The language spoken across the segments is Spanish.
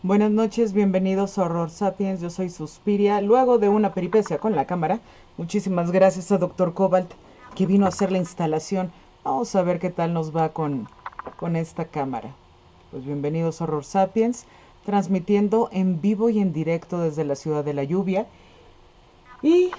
Buenas noches, bienvenidos a Horror Sapiens, yo soy Suspiria. Luego de una peripecia con la cámara, muchísimas gracias a Dr. Cobalt que vino a hacer la instalación. Vamos a ver qué tal nos va con esta cámara. Pues bienvenidos a Horror Sapiens, transmitiendo en vivo y en directo desde la ciudad de la lluvia. Y,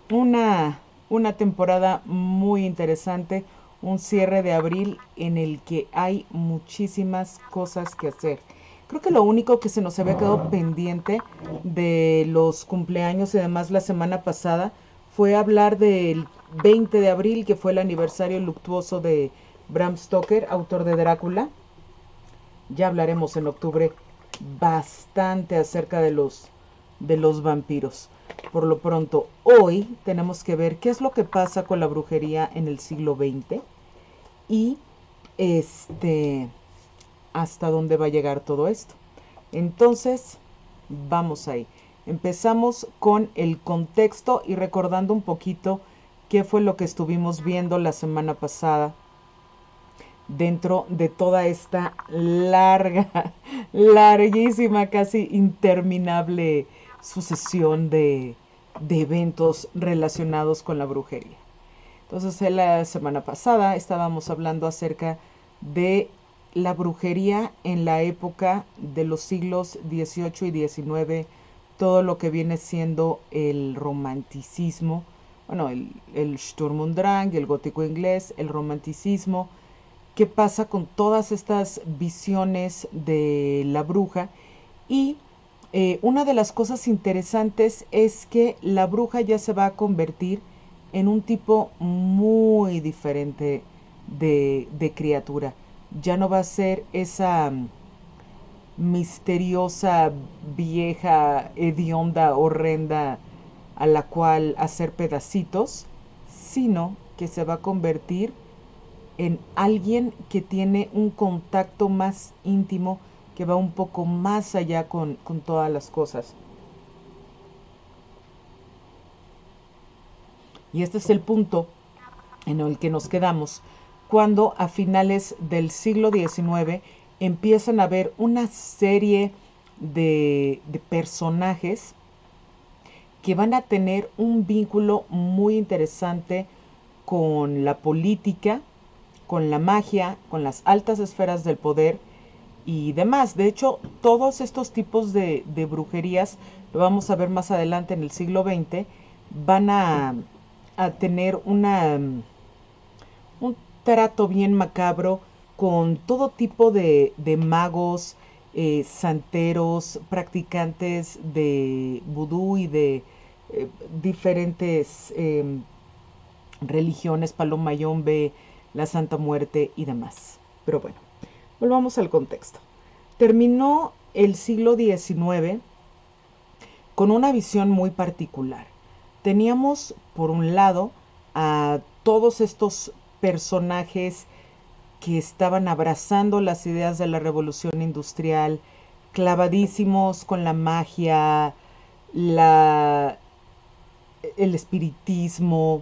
una temporada muy interesante, un cierre de abril en el que hay muchísimas cosas que hacer. Creo que lo único que se nos había quedado pendiente de los cumpleaños y demás la semana pasada fue hablar del 20 de abril, que fue el aniversario luctuoso de Bram Stoker, autor de Drácula. Ya hablaremos en octubre bastante acerca de los vampiros. Por lo pronto, hoy tenemos que ver qué es lo que pasa con la brujería en el siglo XX y hasta dónde va a llegar todo esto. Entonces, vamos ahí. Empezamos con el contexto y recordando un poquito qué fue lo que estuvimos viendo la semana pasada dentro de toda esta larguísima, casi interminable sucesión de eventos relacionados con la brujería. Entonces, en la semana pasada estábamos hablando acerca de la brujería en la época de los siglos XVIII y XIX, todo lo que viene siendo el romanticismo, bueno, el Sturm und Drang, el gótico inglés, el romanticismo. ¿Qué pasa con todas estas visiones de la bruja? Y una de las cosas interesantes es que la bruja ya se va a convertir en un tipo muy diferente de criatura. Ya no va a ser esa misteriosa, vieja, hedionda, horrenda a la cual hacer pedacitos, sino que se va a convertir en alguien que tiene un contacto más íntimo, que va un poco más allá con todas las cosas. Y este es el punto en el que nos quedamos cuando a finales del siglo XIX empiezan a haber una serie de personajes que van a tener un vínculo muy interesante con la política, con la magia, con las altas esferas del poder y demás. De hecho, todos estos tipos de brujerías, lo vamos a ver más adelante en el siglo XX, van a tener un trato bien macabro con todo tipo de magos, santeros, practicantes de vudú y de diferentes religiones, Palomayombe, la Santa Muerte y demás. Pero bueno, volvamos al contexto. Terminó el siglo XIX con una visión muy particular. Teníamos, por un lado, a todos estos personajes que estaban abrazando las ideas de la revolución industrial, clavadísimos con la magia, la, el espiritismo.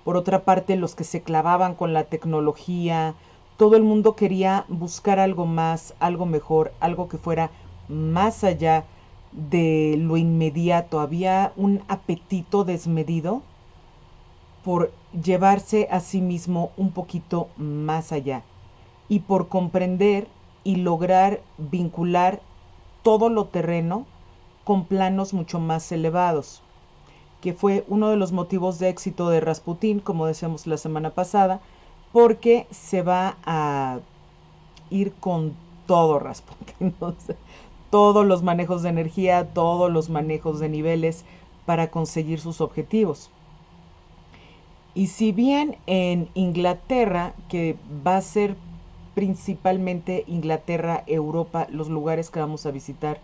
Por otra parte, los que se clavaban con la tecnología. Todo el mundo quería buscar algo más, algo mejor, algo que fuera más allá de lo inmediato. Había un apetito desmedido por llevarse a sí mismo un poquito más allá y por comprender y lograr vincular todo lo terreno con planos mucho más elevados, que fue uno de los motivos de éxito de Rasputín, como decíamos la semana pasada, porque se va a ir con todo Rasputín, ¿no? Todos los manejos de energía, todos los manejos de niveles para conseguir sus objetivos. Y si bien en Inglaterra, que va a ser principalmente Inglaterra, Europa, los lugares que vamos a visitar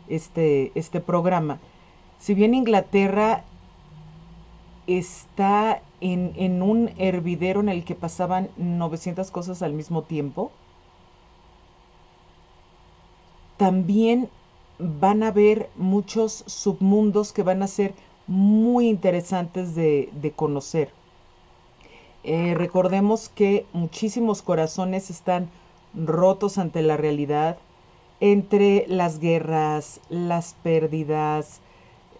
este programa, si bien Inglaterra está en un hervidero en el que pasaban 900 cosas al mismo tiempo, también van a haber muchos submundos que van a ser muy interesantes de conocer. Recordemos que muchísimos corazones están rotos ante la realidad, entre las guerras, las pérdidas,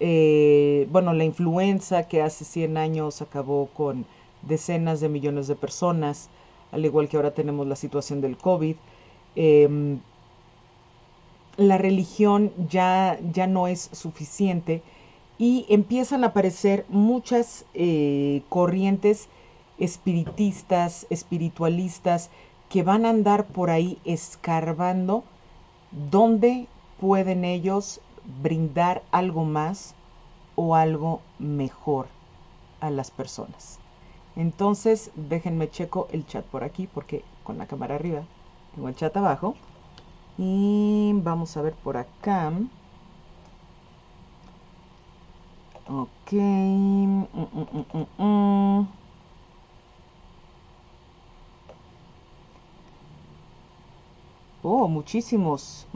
la influenza que hace 100 años acabó con decenas de millones de personas, al igual que ahora tenemos la situación del COVID. La religión ya no es suficiente y empiezan a aparecer muchas corrientes espiritistas, espiritualistas, que van a andar por ahí escarbando dónde pueden ellos brindar algo más o algo mejor a las personas. Entonces, déjenme checo el chat por aquí, porque con la cámara arriba tengo el chat abajo. Y vamos a ver por acá. Ok. Oh, muchísimos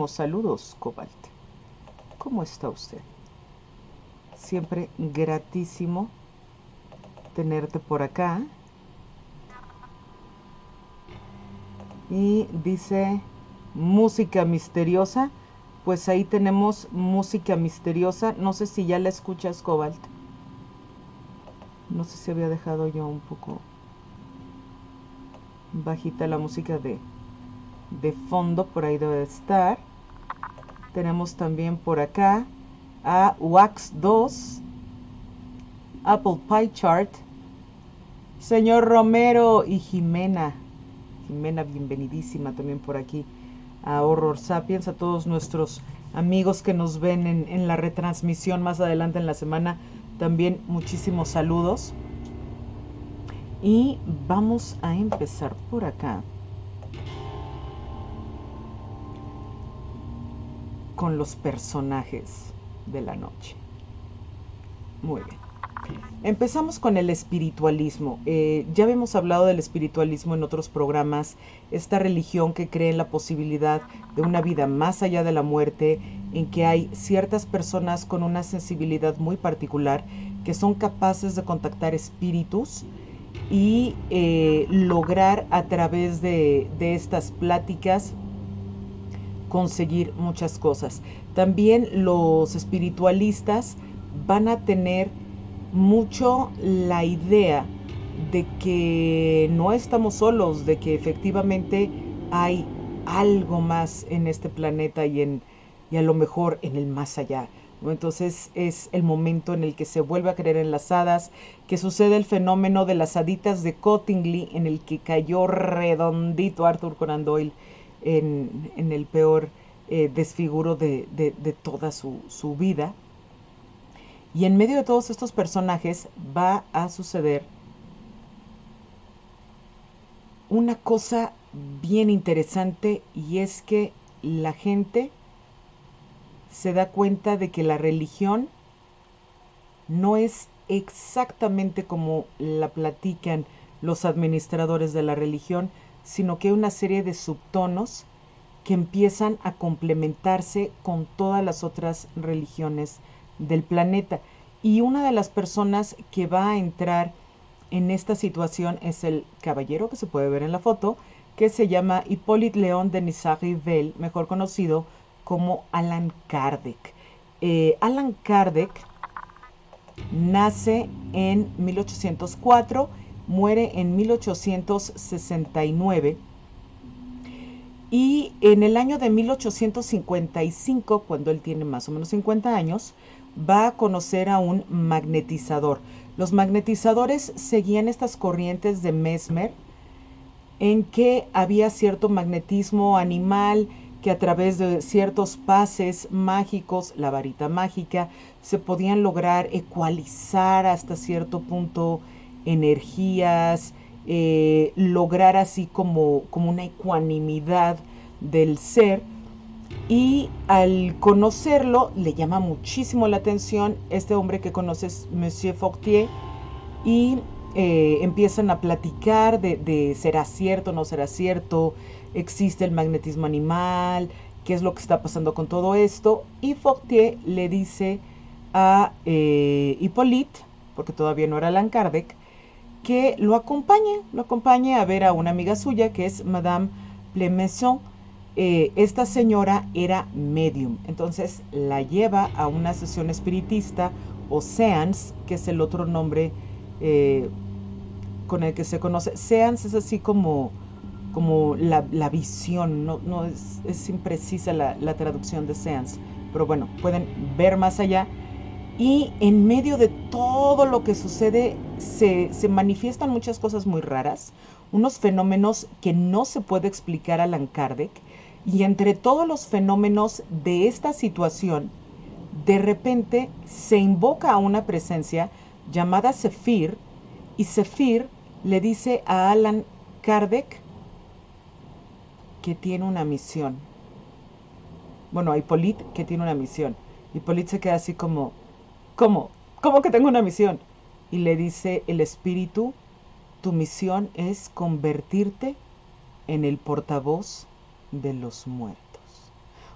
saludos, Cobalt. ¿Cómo está usted? Siempre gratísimo tenerte por acá. Y dice música misteriosa. Pues ahí tenemos música misteriosa. No sé si ya la escuchas, Cobalt. No sé si había dejado yo un poco bajita la música de fondo. Por ahí debe estar. Tenemos también por acá a Wax 2, Apple Pie Chart, señor Romero y Jimena. Jimena, bienvenidísima también por aquí a Horror Sapiens, a todos nuestros amigos que nos ven en la retransmisión más adelante en la semana, también muchísimos saludos. Y vamos a empezar por acá con los personajes de la noche. Muy bien. Empezamos con el espiritualismo. Ya habíamos hablado del espiritualismo en otros programas, esta religión que cree en la posibilidad de una vida más allá de la muerte, en que hay ciertas personas con una sensibilidad muy particular que son capaces de contactar espíritus y lograr a través de estas pláticas conseguir muchas cosas. También los espiritualistas van a tener mucho la idea de que no estamos solos, de que efectivamente hay algo más en este planeta y a lo mejor en el más allá, ¿no? Entonces es el momento en el que se vuelve a creer en las hadas, que sucede el fenómeno de las haditas de Cottingley, en el que cayó redondito Arthur Conan Doyle en el peor desfiguro de toda su vida. Y en medio de todos estos personajes va a suceder una cosa bien interesante, y es que la gente se da cuenta de que la religión no es exactamente como la platican los administradores de la religión, sino que hay una serie de subtonos que empiezan a complementarse con todas las otras religiones del planeta. Y una de las personas que va a entrar en esta situación es el caballero que se puede ver en la foto, que se llama Hippolyte Léon de Nisard-Rivel, mejor conocido como Allan Kardec. Allan Kardec nace en 1804, muere en 1869, y en el año de 1855, cuando él tiene más o menos 50 años, va a conocer a un magnetizador. Los magnetizadores seguían estas corrientes de Mesmer, en que había cierto magnetismo animal, que a través de ciertos pases mágicos, la varita mágica, se podían lograr ecualizar hasta cierto punto energías, lograr así como una ecuanimidad del ser. Y al conocerlo le llama muchísimo la atención este hombre que conoces, Monsieur Fortier, y empiezan a platicar de será cierto, no será cierto, existe el magnetismo animal, qué es lo que está pasando con todo esto. Y Fortier le dice a Hippolyte, porque todavía no era Allan Kardec, que lo acompañe a ver a una amiga suya, que es Madame Plemenson, esta señora era medium, entonces la lleva a una sesión espiritista o seance, que es el otro nombre eh, con el que se conoce. Seance es así como la visión, no es imprecisa la traducción de seance, pero bueno, pueden ver más allá. Y en medio de todo lo que sucede se manifiestan muchas cosas muy raras, unos fenómenos que no se puede explicar Allan Kardec. Y entre todos los fenómenos de esta situación, de repente se invoca a una presencia llamada Zephyr, y Zephyr le dice a Allan Kardec que tiene una misión. Bueno, a Hippolyte que tiene una misión. Hippolyte se queda así como, ¿cómo? ¿Cómo que tengo una misión? Y le dice el espíritu, tu misión es convertirte en el portavoz de los muertos.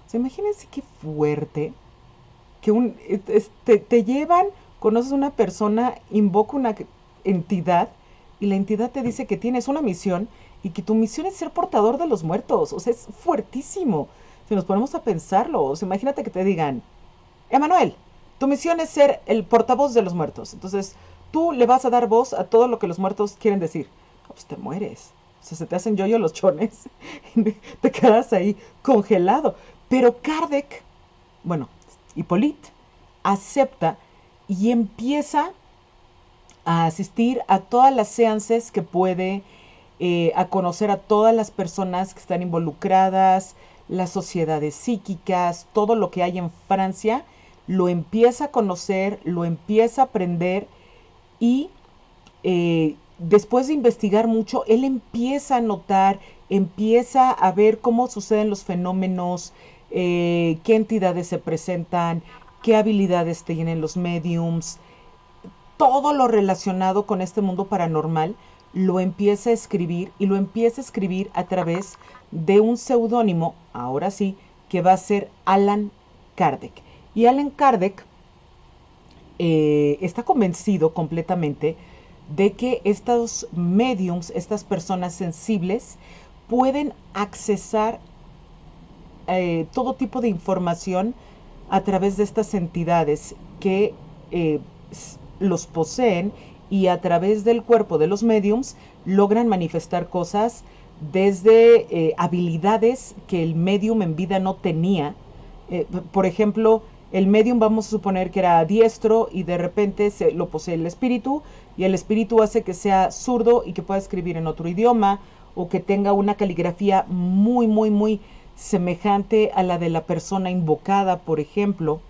O sea, imagínense qué fuerte que te llevan, conoces a una persona, invoca una entidad y la entidad te dice que tienes una misión y que tu misión es ser portador de los muertos. O sea, es fuertísimo. Si nos ponemos a pensarlo, o sea, imagínate que te digan, Emanuel, tu misión es ser el portavoz de los muertos. Entonces, tú le vas a dar voz a todo lo que los muertos quieren decir. Pues te mueres. O sea, se te hacen yoyo los chones. Te quedas ahí congelado. Pero Kardec, bueno, Hippolyte, acepta y empieza a asistir a todas las seances que puede, a conocer a todas las personas que están involucradas, las sociedades psíquicas, todo lo que hay en Francia, lo empieza a conocer, lo empieza a aprender y después de investigar mucho, él empieza a notar, empieza a ver cómo suceden los fenómenos, qué entidades se presentan, qué habilidades tienen los mediums, todo lo relacionado con este mundo paranormal, lo empieza a escribir y lo empieza a escribir a través de un seudónimo, ahora sí, que va a ser Allan Kardec. Y Allan Kardec está convencido completamente de que estos mediums, estas personas sensibles, pueden accesar todo tipo de información a través de estas entidades que los poseen y a través del cuerpo de los mediums logran manifestar cosas desde habilidades que el medium en vida no tenía. Por ejemplo, el medium vamos a suponer que era diestro y de repente lo posee el espíritu y el espíritu hace que sea zurdo y que pueda escribir en otro idioma o que tenga una caligrafía muy semejante a la de la persona invocada, por ejemplo.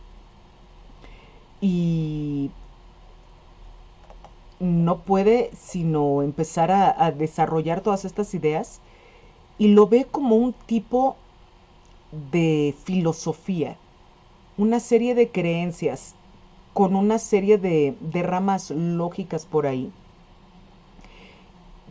Y no puede sino empezar a desarrollar todas estas ideas y lo ve como un tipo de filosofía, una serie de creencias con una serie de ramas lógicas por ahí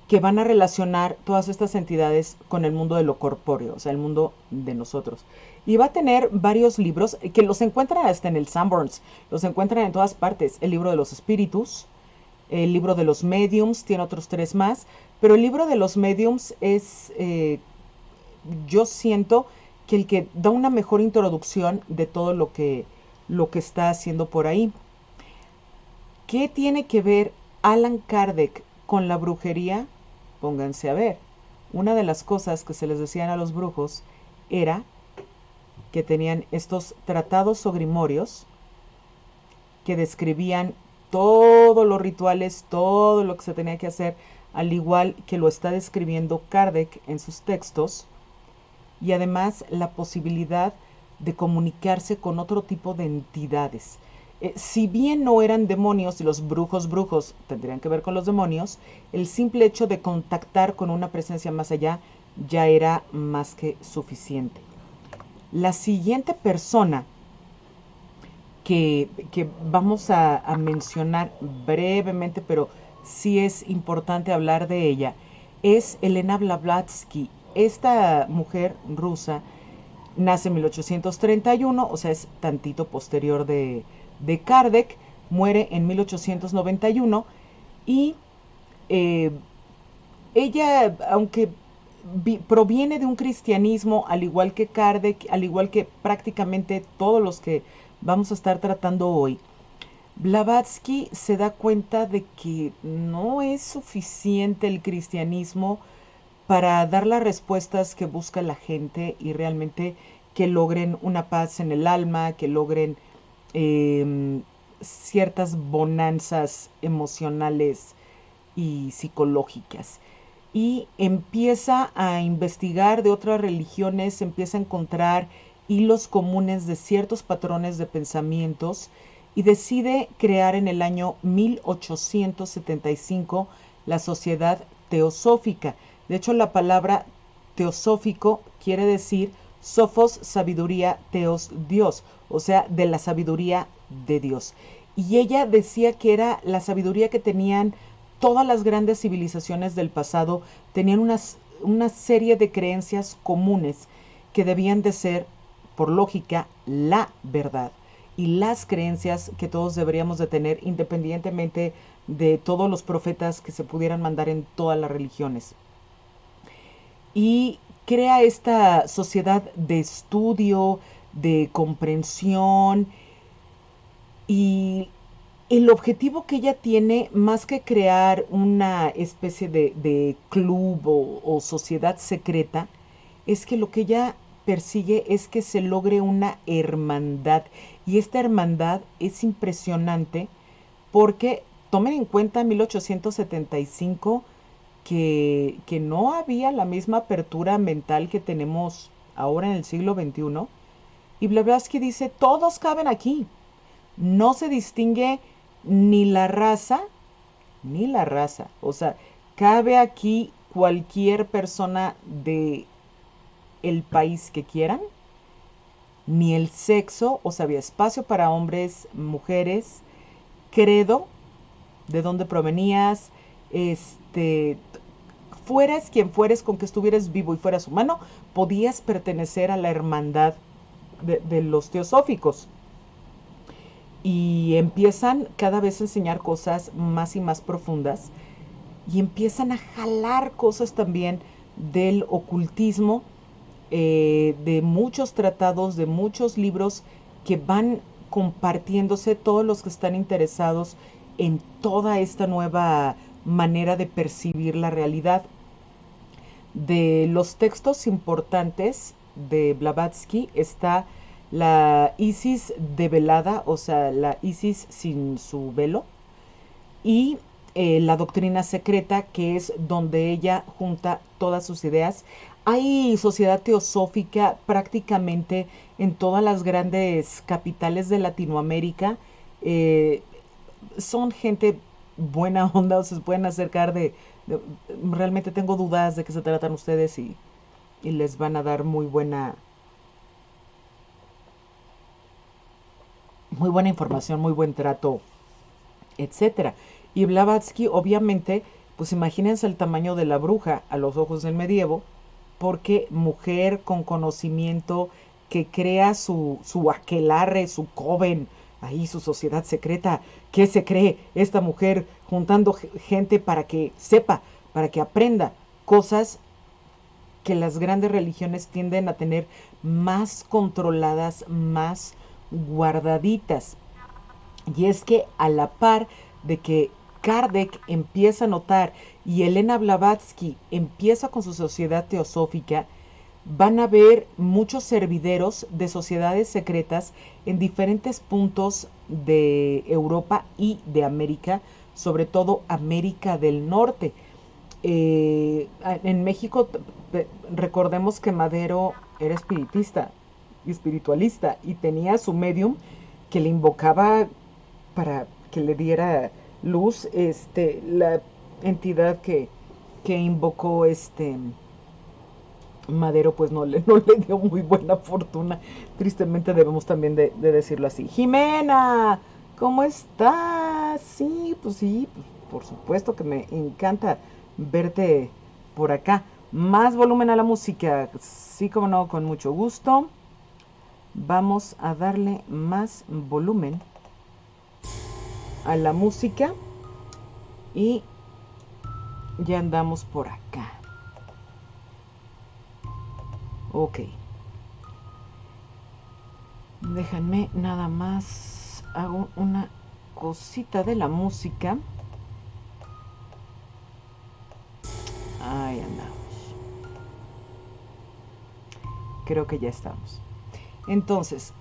que van a relacionar todas estas entidades con el mundo de lo corpóreo, o sea, el mundo de nosotros. Y va a tener varios libros que los encuentran hasta en el Sanborns, los encuentran en todas partes. El libro de los espíritus, el libro de los mediums, tiene otros 3 más, pero el libro de los mediums es, yo siento que el que da una mejor introducción de todo lo que está haciendo por ahí. ¿Qué tiene que ver Allan Kardec con la brujería? Pónganse a ver. Una de las cosas que se les decían a los brujos era que tenían estos tratados o grimorios que describían todos los rituales, todo lo que se tenía que hacer, al igual que lo está describiendo Kardec en sus textos, y además la posibilidad de comunicarse con otro tipo de entidades. Si bien no eran demonios y los brujos tendrían que ver con los demonios, el simple hecho de contactar con una presencia más allá ya era más que suficiente. La siguiente persona que vamos a mencionar brevemente, pero sí es importante hablar de ella, es Elena Blavatsky. Esta mujer rusa nace en 1831, o sea, es tantito posterior de Kardec, muere en 1891 y ella, aunque proviene de un cristianismo, al igual que Kardec, al igual que prácticamente todos los que vamos a estar tratando hoy. Blavatsky se da cuenta de que no es suficiente el cristianismo para dar las respuestas que busca la gente y realmente que logren una paz en el alma, que logren ciertas bonanzas emocionales y psicológicas. Y empieza a investigar de otras religiones, empieza a encontrar hilos comunes de ciertos patrones de pensamientos y decide crear en el año 1875 la Sociedad Teosófica. De hecho, la palabra teosófico quiere decir sofos, sabiduría, teos, Dios, o sea, de la sabiduría de Dios. Y ella decía que era la sabiduría que tenían todas las grandes civilizaciones del pasado, tenían una serie de creencias comunes que debían de ser, por lógica, la verdad y las creencias que todos deberíamos de tener independientemente de todos los profetas que se pudieran mandar en todas las religiones. Y crea esta sociedad de estudio, de comprensión, y el objetivo que ella tiene, más que crear una especie de club o sociedad secreta, es que lo que ella persigue es que se logre una hermandad. Y esta hermandad es impresionante porque tomen en cuenta 1875 que no había la misma apertura mental que tenemos ahora en el siglo XXI. Y Blavatsky dice, todos caben aquí. No se distingue ni la raza, ni la raza. O sea, cabe aquí cualquier persona de el país que quieran, ni el sexo, o sea, había espacio para hombres, mujeres, credo, de dónde provenías, fueras quien fueres, con que estuvieras vivo y fueras humano, podías pertenecer a la hermandad de los teosóficos. Y empiezan cada vez a enseñar cosas más y más profundas y empiezan a jalar cosas también del ocultismo, de muchos tratados, de muchos libros que van compartiéndose todos los que están interesados en toda esta nueva manera de percibir la realidad. De los textos importantes de Blavatsky está la Isis develada, o sea, la Isis sin su velo, y la doctrina secreta, que es donde ella junta todas sus ideas. Hay sociedad teosófica prácticamente en todas las grandes capitales de Latinoamérica. Son gente buena onda, o se pueden acercar realmente tengo dudas de qué se tratan ustedes y les van a dar muy buena información, muy buen trato, etcétera. Y Blavatsky, obviamente, pues imagínense el tamaño de la bruja a los ojos del medievo, porque mujer con conocimiento que crea su aquelarre, su coven, ahí su sociedad secreta. ¿Qué se cree esta mujer juntando gente para que sepa, para que aprenda cosas que las grandes religiones tienden a tener más controladas, más guardaditas? Y es que a la par de que Kardec empieza a notar y Elena Blavatsky empieza con su sociedad teosófica, van a ver muchos hervideros de sociedades secretas en diferentes puntos de Europa y de América, sobre todo América del Norte. En México, recordemos que Madero era espiritista y espiritualista y tenía su medium que le invocaba para que le diera luz, la entidad que invocó Madero, pues no le dio muy buena fortuna. Tristemente debemos también de decirlo así. Jimena, ¿cómo estás? Sí, pues por supuesto que me encanta verte por acá. Más volumen a la música, sí, como no, con mucho gusto. Vamos a darle más volumen a la música y ya andamos por acá. Ok. Déjenme nada más, hago una cosita de la música. Ahí andamos. Creo que ya estamos. Entonces,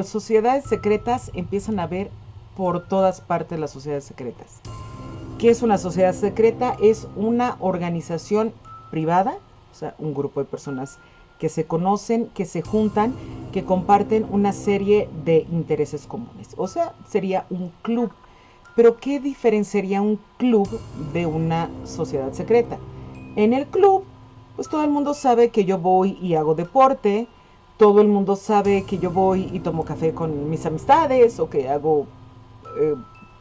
sociedades secretas empiezan a ver por todas partes las sociedades secretas. ¿Qué es una sociedad secreta? Es una organización privada, o sea, un grupo de personas que se conocen, que se juntan, que comparten una serie de intereses comunes. O sea, sería un club. Pero ¿qué diferenciaría un club de una sociedad secreta? En el club, pues todo el mundo sabe que yo voy y hago deporte, todo el mundo sabe que yo voy y tomo café con mis amistades o que hago,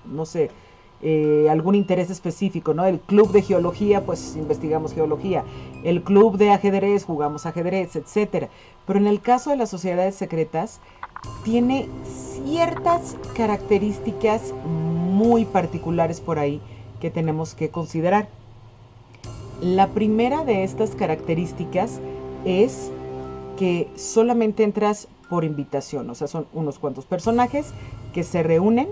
no sé, algún interés específico, ¿no? El club de geología, pues investigamos geología. El club de ajedrez, jugamos ajedrez, etcétera. Pero en el caso de las sociedades secretas, tiene ciertas características muy particulares por ahí que tenemos que considerar. La primera de estas características es que solamente entras por invitación, o sea, son unos cuantos personajes que se reúnen,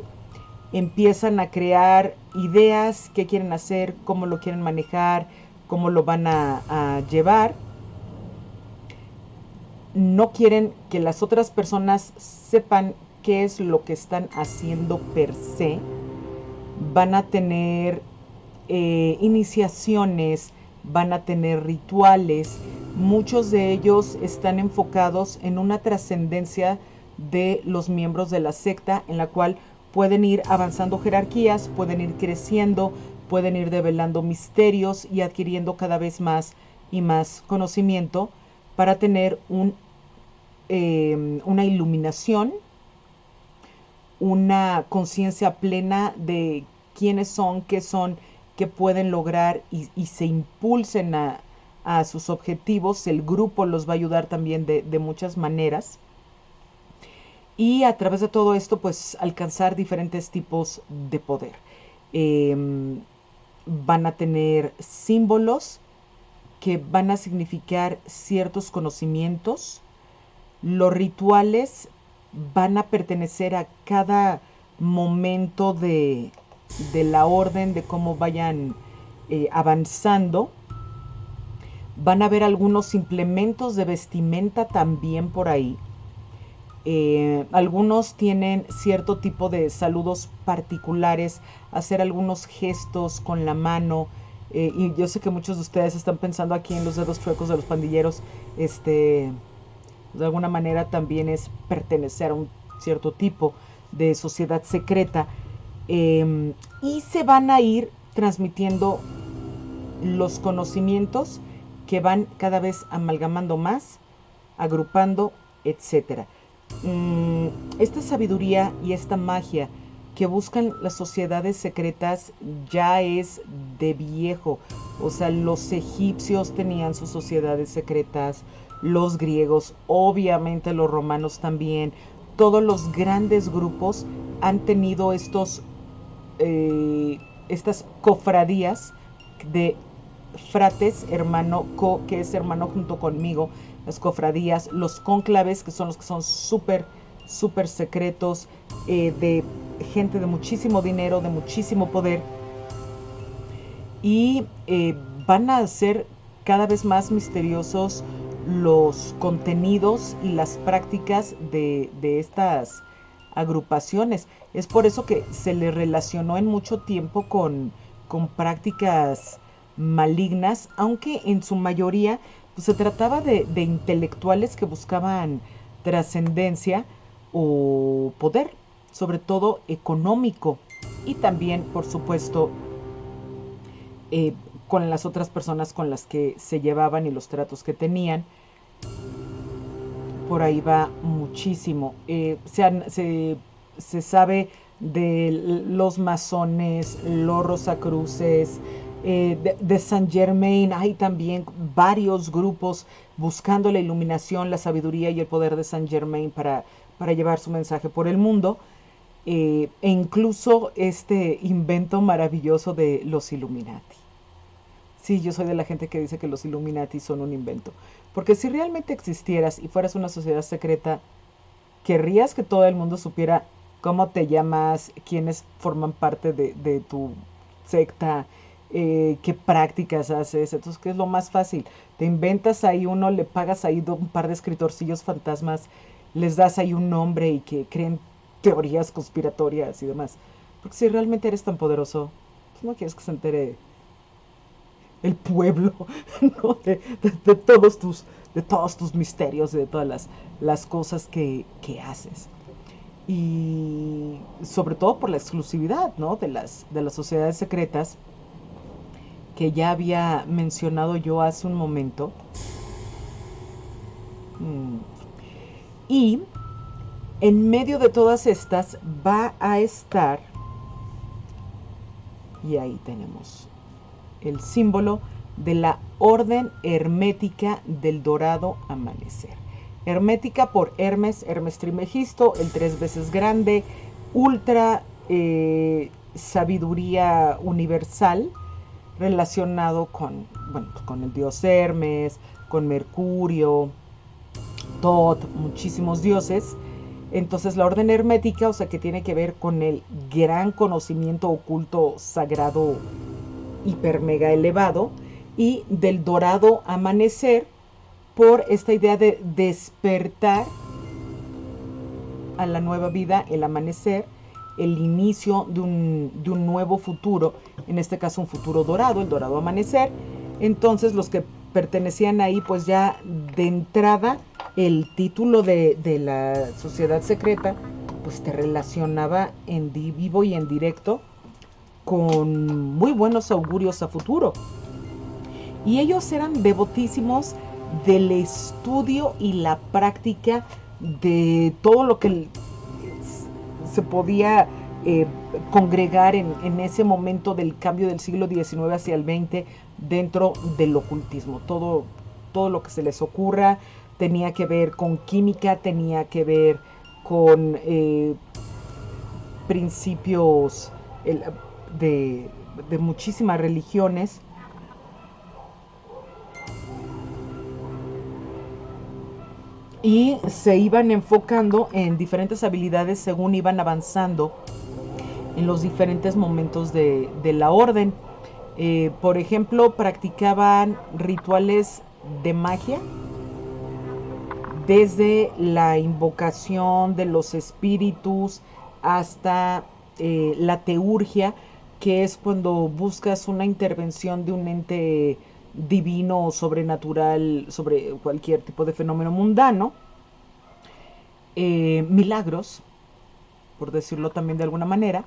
empiezan a crear ideas, qué quieren hacer, cómo lo quieren manejar, cómo lo van a llevar. No quieren que las otras personas sepan qué es lo que están haciendo per se. Van a tener iniciaciones, van a tener rituales. Muchos de ellos están enfocados en una trascendencia de los miembros de la secta, en la cual pueden ir avanzando jerarquías, pueden ir creciendo, pueden ir develando misterios y adquiriendo cada vez más y más conocimiento para tener una iluminación, una conciencia plena de quiénes son, qué pueden lograr y se impulsen a sus objetivos. El grupo los va a ayudar también de muchas maneras. Y a través de todo esto, pues alcanzar diferentes tipos de poder. Van a tener símbolos que van a significar ciertos conocimientos. Los rituales van a pertenecer a cada momento de la orden, de cómo vayan avanzando. Van a haber algunos implementos de vestimenta también por ahí. Algunos tienen cierto tipo de saludos particulares, hacer algunos gestos con la mano. Y yo sé que muchos de ustedes están pensando aquí en los dedos chuecos de los pandilleros. De alguna manera también es pertenecer a un cierto tipo de sociedad secreta. Y se van a ir transmitiendo los conocimientos que van cada vez amalgamando más, agrupando, etcétera. Esta sabiduría y esta magia que buscan las sociedades secretas ya es de viejo. O sea, los egipcios tenían sus sociedades secretas, los griegos, obviamente los romanos también. Todos los grandes grupos han tenido estas cofradías de frates, hermano, que es hermano junto conmigo, las cofradías, los cónclaves, que son los que son súper secretos, de gente de muchísimo dinero, de muchísimo poder, y van a ser cada vez más misteriosos los contenidos y las prácticas de estas agrupaciones. Es por eso que se le relacionó en mucho tiempo con prácticas malignas, aunque en su mayoría pues, se trataba de intelectuales que buscaban trascendencia o poder, sobre todo económico, y también, por supuesto, con las otras personas con las que se llevaban y los tratos que tenían. Por ahí va muchísimo. Se sabe de los masones, los rosacruces, de Saint Germain. Hay también varios grupos buscando la iluminación, la sabiduría y el poder de Saint Germain para llevar su mensaje por el mundo. E incluso este invento maravilloso de los Illuminati. Sí, yo soy de la gente que dice que los Illuminati son un invento. Porque si realmente existieras y fueras una sociedad secreta, ¿querrías que todo el mundo supiera cómo te llamas, quiénes forman parte de tu secta, qué prácticas haces? Entonces, ¿qué es lo más fácil? Te inventas ahí uno, le pagas ahí un par de escritorcillos fantasmas, les das ahí un nombre y que creen teorías conspiratorias y demás. Porque si realmente eres tan poderoso, pues no quieres que se entere el pueblo, ¿no? De todos tus misterios, de todas las cosas que haces. Y sobre todo por la exclusividad, ¿no? De las sociedades secretas que ya había mencionado yo hace un momento. Mm. Y en medio de todas estas va a estar, y ahí tenemos el símbolo de la Orden Hermética del Dorado Amanecer. Hermética por Hermes, Hermes Trimegisto, el 3 veces grande, ultra sabiduría universal, relacionado con, bueno, con el dios Hermes, con Mercurio, Tot, muchísimos dioses. Entonces la orden hermética, o sea, que tiene que ver con el gran conocimiento oculto sagrado hiper mega elevado, y del dorado amanecer por esta idea de despertar a la nueva vida, el amanecer, el inicio de un nuevo futuro, en este caso un futuro dorado, el dorado amanecer. Entonces los que pertenecían ahí, pues ya de entrada el título de la sociedad secreta, pues te relacionaba en vivo y en directo con muy buenos augurios a futuro. Y ellos eran devotísimos del estudio y la práctica de todo lo que se podía congregar en ese momento del cambio del siglo XIX hacia el XX dentro del ocultismo. Todo lo que se les ocurra tenía que ver con química, tenía que ver con principios de muchísimas religiones. Y se iban enfocando en diferentes habilidades según iban avanzando en los diferentes momentos de la orden. Por ejemplo, practicaban rituales de magia, desde la invocación de los espíritus hasta la teurgia, que es cuando buscas una intervención de un ente divino o sobrenatural sobre cualquier tipo de fenómeno mundano. Milagros, por decirlo también de alguna manera.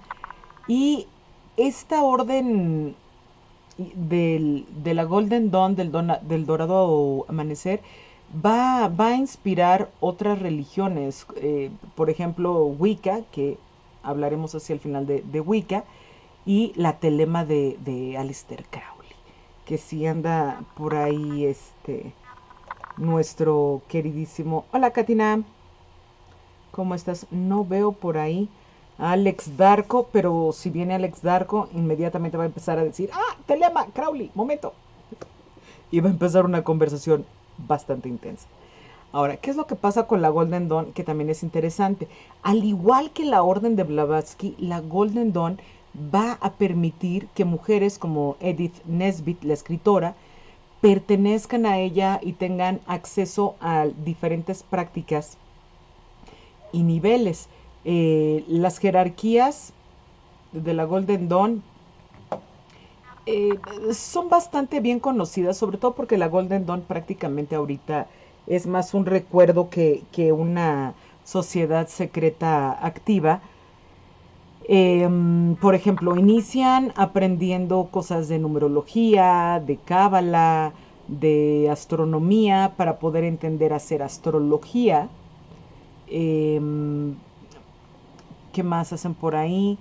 Y esta orden de la Golden Dawn, del dorado amanecer, va a inspirar otras religiones. Por ejemplo, Wicca, que hablaremos hacia el final de Wicca, y la telema de Aleister Crowley, que sí anda por ahí nuestro queridísimo... Hola, Katina, ¿cómo estás? No veo por ahí a Alex Darko, pero si viene Alex Darko, inmediatamente va a empezar a decir, telema, Crowley, momento. Y va a empezar una conversación bastante intensa. Ahora, ¿qué es lo que pasa con la Golden Dawn? Que también es interesante. Al igual que la Orden de Blavatsky, la Golden Dawn va a permitir que mujeres como Edith Nesbit, la escritora, pertenezcan a ella y tengan acceso a diferentes prácticas y niveles. Las jerarquías de la Golden Dawn son bastante bien conocidas, sobre todo porque la Golden Dawn prácticamente ahorita es más un recuerdo que una sociedad secreta activa. Por ejemplo, inician aprendiendo cosas de numerología, de cábala, de astronomía, para poder entender hacer astrología. ¿Qué más hacen por ahí?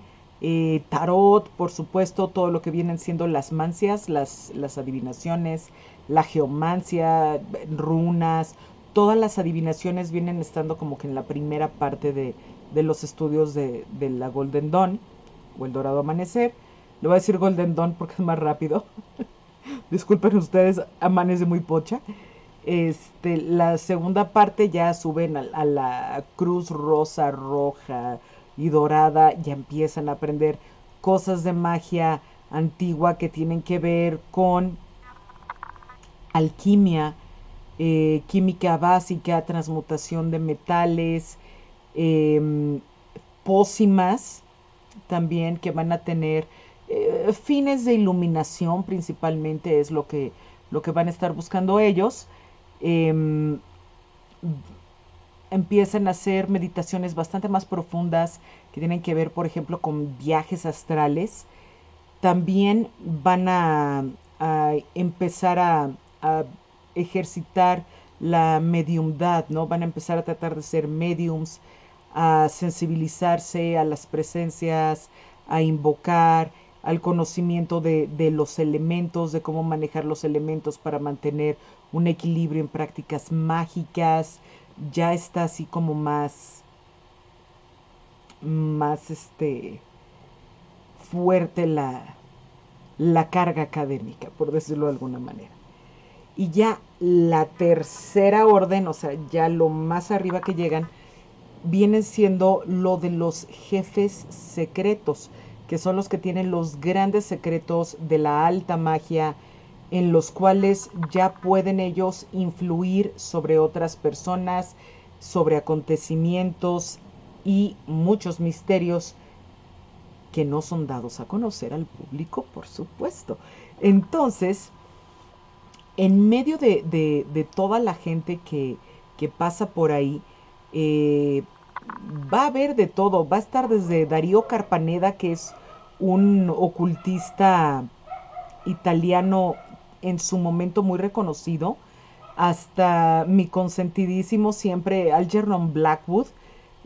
Tarot, por supuesto, todo lo que vienen siendo las mancias, las adivinaciones, la geomancia, runas, todas las adivinaciones vienen estando como que en la primera parte de los estudios de la Golden Dawn o el dorado amanecer. Le voy a decir Golden Dawn porque es más rápido. Disculpen ustedes, amanece muy pocha. La segunda parte ya suben a la cruz rosa, roja y dorada, ya empiezan a aprender cosas de magia antigua que tienen que ver con alquimia, química básica, transmutación de metales, em, pócimas también que van a tener fines de iluminación principalmente es lo que van a estar buscando ellos. Em, Empiezan a hacer meditaciones bastante más profundas que tienen que ver, por ejemplo, con viajes astrales. También van a empezar a ejercitar la mediumdad, ¿no? Van a empezar a tratar de ser mediums, a sensibilizarse a las presencias, a invocar, al conocimiento de los elementos, de cómo manejar los elementos para mantener un equilibrio en prácticas mágicas. Ya está así como más fuerte la carga académica, por decirlo de alguna manera. Y ya la tercera orden, o sea, ya lo más arriba que llegan, vienen siendo lo de los jefes secretos, que son los que tienen los grandes secretos de la alta magia, en los cuales ya pueden ellos influir sobre otras personas, sobre acontecimientos y muchos misterios que no son dados a conocer al público, por supuesto. Entonces, en medio de toda la gente que pasa por ahí, eh, va a haber de todo. Va a estar desde Darío Carpaneda, que es un ocultista italiano en su momento muy reconocido, hasta mi consentidísimo siempre Algernon Blackwood,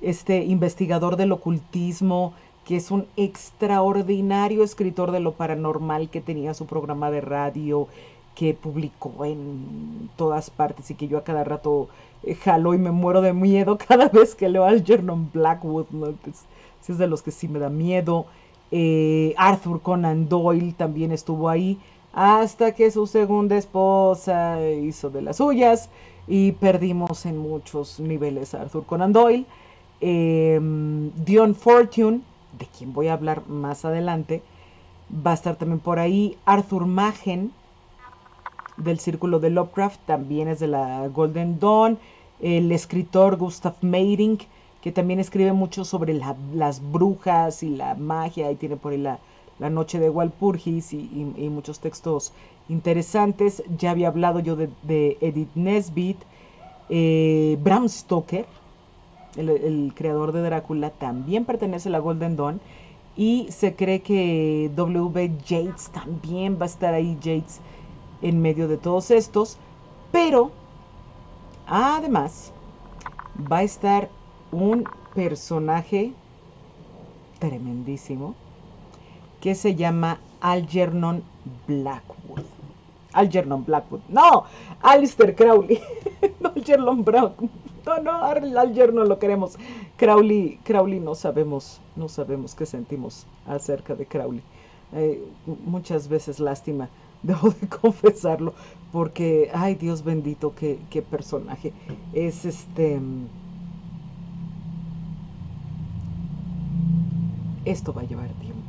este investigador del ocultismo, que es un extraordinario escritor de lo paranormal, que tenía su programa de radio, que publicó en todas partes y que yo a cada rato jalo y me muero de miedo cada vez que leo a Algernon Blackwood, ¿no? Pues, sí es de los que sí me da miedo. Arthur Conan Doyle también estuvo ahí, hasta que su segunda esposa hizo de las suyas y perdimos en muchos niveles a Arthur Conan Doyle. Dion Fortune, de quien voy a hablar más adelante, va a estar también por ahí. Arthur Machen, del Círculo de Lovecraft, también es de la Golden Dawn. El escritor Gustav Meyrink, que también escribe mucho sobre las brujas y la magia, y tiene por ahí la Noche de Walpurgis y muchos textos interesantes. Ya había hablado yo de Edith Nesbit. Bram Stoker, el creador de Drácula, también pertenece a la Golden Dawn. Y se cree que W. Yates también va a estar ahí, Yates, en medio de todos estos. Pero, además, va a estar un personaje tremendísimo que se llama Algernon Blackwood. Algernon Blackwood. No, Aleister Crowley. No, Algernon Blackwood. No, Algernon lo queremos. Crowley no sabemos qué sentimos acerca de Crowley. Muchas veces lástima, debo de confesarlo, porque, ay, Dios bendito, qué personaje. Es esto va a llevar tiempo.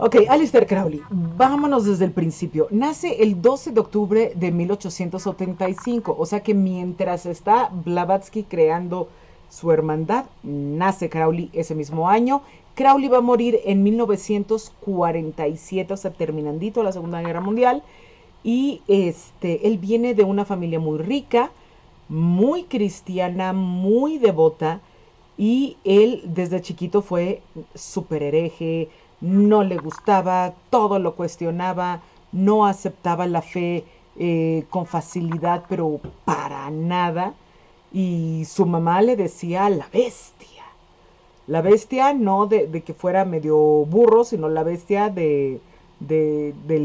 Ok, Aleister Crowley, vámonos desde el principio. Nace el 12 de octubre de 1875, o sea que mientras está Blavatsky creando su hermandad, nace Crowley ese mismo año. Crowley va a morir en 1947, o sea, terminandito la Segunda Guerra Mundial. Y él viene de una familia muy rica, muy cristiana, muy devota. Y él desde chiquito fue súper hereje, no le gustaba, todo lo cuestionaba, no aceptaba la fe con facilidad, pero para nada. Y su mamá le decía la bestia. La bestia no de que fuera medio burro, sino la bestia del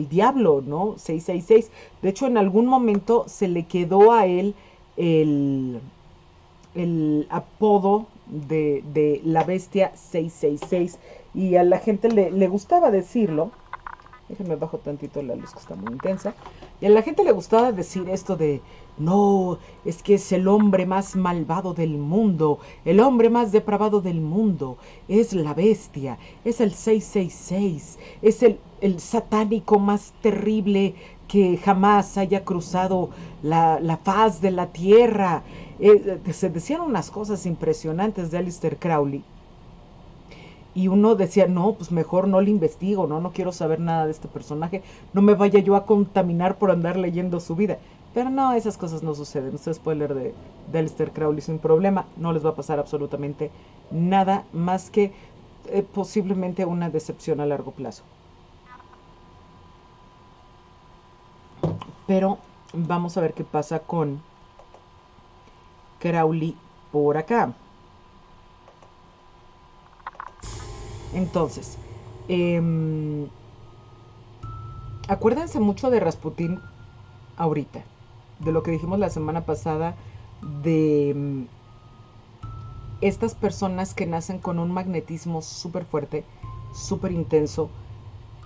diablo, ¿no? 666. De hecho, en algún momento se le quedó a él el apodo de la bestia 666, y a la gente le gustaba decirlo Déjenme bajo tantito la luz que está muy intensa. Y a la gente le gustaba decir esto de, no, es que es el hombre más malvado del mundo, el hombre más depravado del mundo, es la bestia, es el 666, es el satánico más terrible que jamás haya cruzado la faz de la tierra. Se decían unas cosas impresionantes de Aleister Crowley. Y uno decía, no, pues mejor no le investigo, no quiero saber nada de este personaje, no me vaya yo a contaminar por andar leyendo su vida. Pero no, esas cosas no suceden. Ustedes pueden leer de Aleister Crowley sin problema, no les va a pasar absolutamente nada más que posiblemente una decepción a largo plazo. Pero vamos a ver qué pasa con Crowley por acá. Entonces, acuérdense mucho de Rasputín ahorita, de lo que dijimos la semana pasada, de estas personas que nacen con un magnetismo súper fuerte, súper intenso,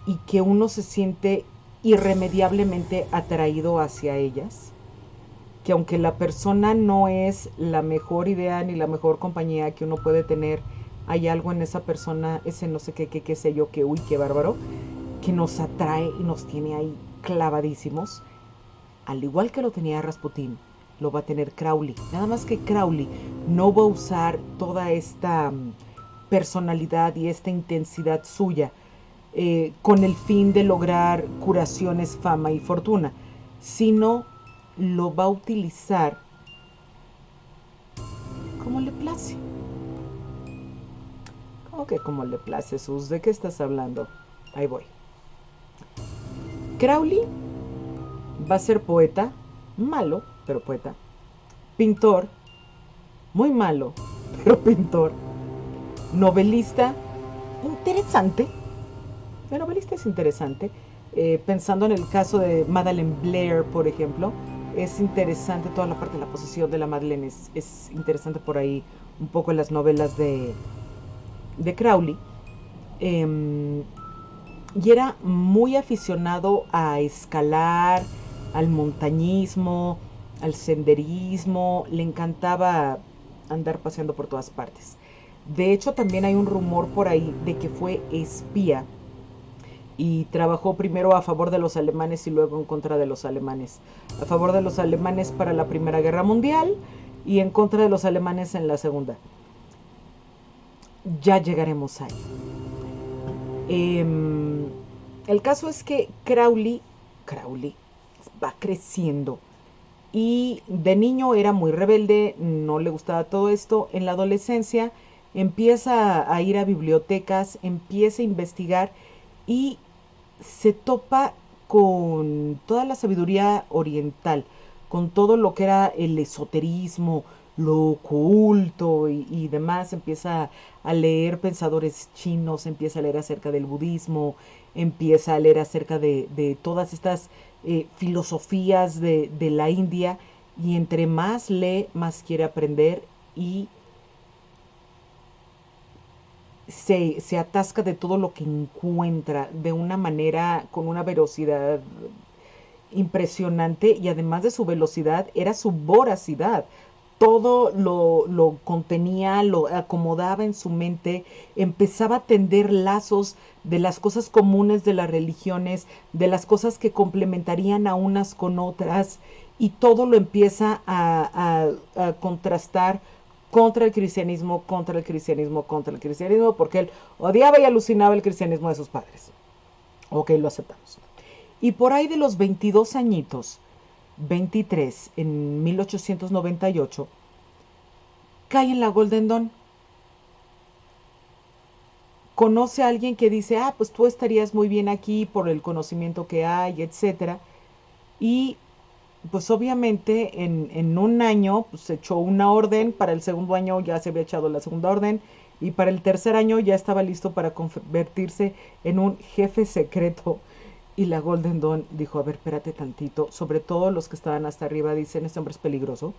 y que uno se siente irremediablemente atraído hacia ellas, que aunque la persona no es la mejor idea ni la mejor compañía que uno puede tener, hay algo en esa persona, ese no sé qué sé yo, que uy, qué bárbaro, que nos atrae y nos tiene ahí clavadísimos. Al igual que lo tenía Rasputín, lo va a tener Crowley. Nada más que Crowley no va a usar toda esta personalidad y esta intensidad suya con el fin de lograr curaciones, fama y fortuna, sino lo va a utilizar como le place. ¿Cómo que como le place, Sus? ¿De qué estás hablando? Ahí voy. Crowley va a ser poeta, malo, pero poeta. Pintor, muy malo, pero pintor. Novelista, interesante. El novelista es interesante. Pensando en el caso de Madeleine Blair, por ejemplo, es interesante toda la parte de la posesión de la Madeleine. Es interesante por ahí un poco en las novelas de Crowley. Y era muy aficionado a escalar, al montañismo, al senderismo, le encantaba andar paseando por todas partes. De hecho, también hay un rumor por ahí de que fue espía y trabajó primero a favor de los alemanes y luego en contra de los alemanes. A favor de los alemanes para la Primera Guerra Mundial y en contra de los alemanes en la Segunda. Ya llegaremos ahí. El caso es que Crowley va creciendo y de niño era muy rebelde, no le gustaba todo esto. En la adolescencia empieza a ir a bibliotecas, empieza a investigar y se topa con toda la sabiduría oriental, con todo lo que era el esoterismo, lo oculto y demás. Empieza a leer pensadores chinos, empieza a leer acerca del budismo, empieza a leer acerca de todas estas filosofías de la India, y entre más lee, más quiere aprender y se atasca de todo lo que encuentra de una manera, con una velocidad impresionante, y además de su velocidad era su voracidad. Todo lo contenía, lo acomodaba en su mente, empezaba a tender lazos de las cosas comunes de las religiones, de las cosas que complementarían a unas con otras, y todo lo empieza a contrastar contra el cristianismo, contra el cristianismo, contra el cristianismo, porque él odiaba y alucinaba el cristianismo de sus padres. Ok, lo aceptamos. Y por ahí de los 22 añitos, 23, en 1898, cae en la Golden Dawn. Conoce a alguien que dice, pues tú estarías muy bien aquí por el conocimiento que hay, etcétera. Y pues obviamente en un año pues, se echó una orden, para el segundo año ya se había echado la segunda orden, y para el tercer año ya estaba listo para convertirse en un jefe secreto. Y la Golden Dawn dijo, a ver, espérate tantito, sobre todo los que estaban hasta arriba dicen, este hombre es peligroso,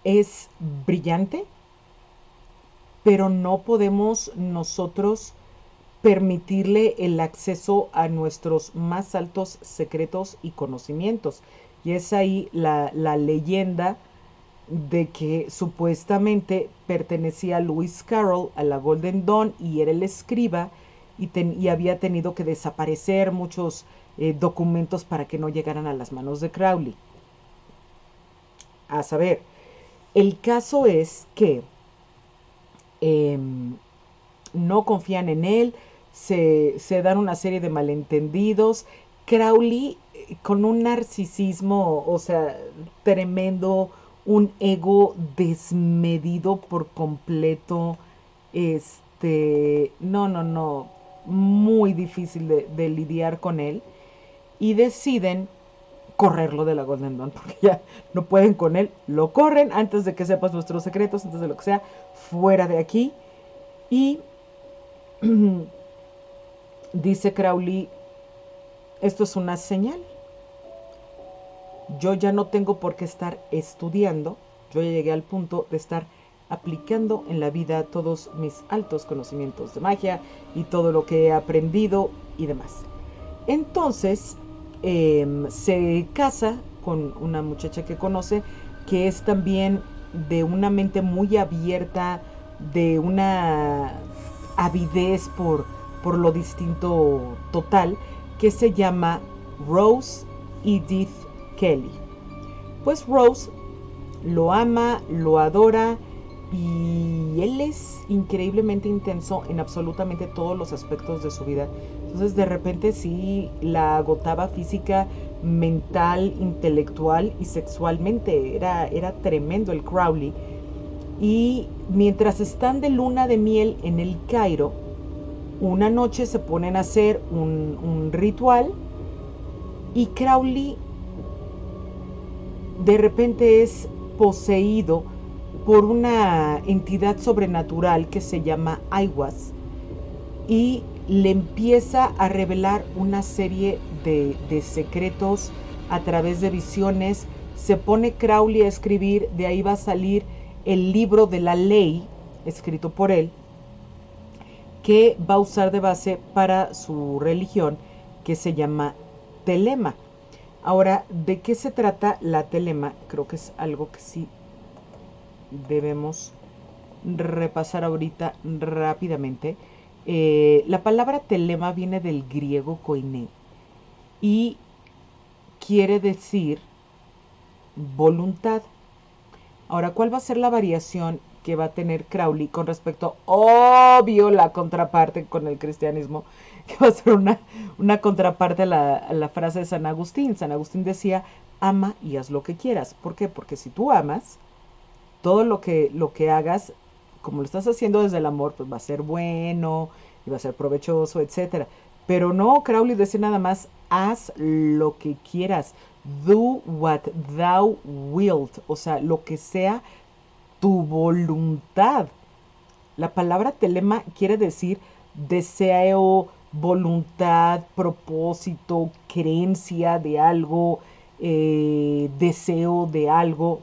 es brillante, pero no podemos nosotros permitirle el acceso a nuestros más altos secretos y conocimientos. Y es ahí la leyenda de que supuestamente pertenecía a Lewis Carroll, a la Golden Dawn, y era el escriba, y había tenido que desaparecer muchos documentos para que no llegaran a las manos de Crowley. A saber, el caso es que no confían en él, se dan una serie de malentendidos. Crowley, con un narcisismo, o sea, tremendo, un ego desmedido por completo, no, muy difícil de lidiar con él, y deciden correrlo de la Golden Dawn, porque ya no pueden con él, lo corren antes de que sepas nuestros secretos, antes de lo que sea, fuera de aquí. Y dice Crowley, esto es una señal. Yo ya no tengo por qué estar estudiando, yo ya llegué al punto de estar aplicando en la vida todos mis altos conocimientos de magia y todo lo que he aprendido y demás. Entonces se casa con una muchacha que conoce, que es también de una mente muy abierta, de una avidez por lo distinto total, que se llama Rose Edith Kelly. Pues Rose lo ama, lo adora, y él es increíblemente intenso en absolutamente todos los aspectos de su vida. Entonces de repente sí la agotaba física, mental, intelectual y sexualmente. Era tremendo el Crowley. Y mientras están de luna de miel en el Cairo, una noche se ponen a hacer un ritual, y Crowley de repente es poseído por una entidad sobrenatural que se llama Aiwass, y le empieza a revelar una serie de secretos a través de visiones. Se pone Crowley a escribir, de ahí va a salir el libro de la ley, escrito por él, que va a usar de base para su religión, que se llama telema. Ahora, ¿de qué se trata la telema? Creo que es algo que sí debemos repasar ahorita rápidamente. La palabra telema viene del griego koiné y quiere decir voluntad. Ahora, ¿cuál va a ser la variación que va a tener Crowley con respecto, obvio, la contraparte con el cristianismo, que va a ser una contraparte a la frase de San Agustín? San Agustín decía, ama y haz lo que quieras. ¿Por qué? Porque si tú amas, todo lo que hagas, como lo estás haciendo desde el amor, pues va a ser bueno y va a ser provechoso, etcétera. Pero no, Crowley decía nada más, haz lo que quieras, do what thou wilt, o sea, lo que sea tu voluntad. La palabra telema quiere decir deseo, voluntad, propósito, creencia de algo, deseo de algo.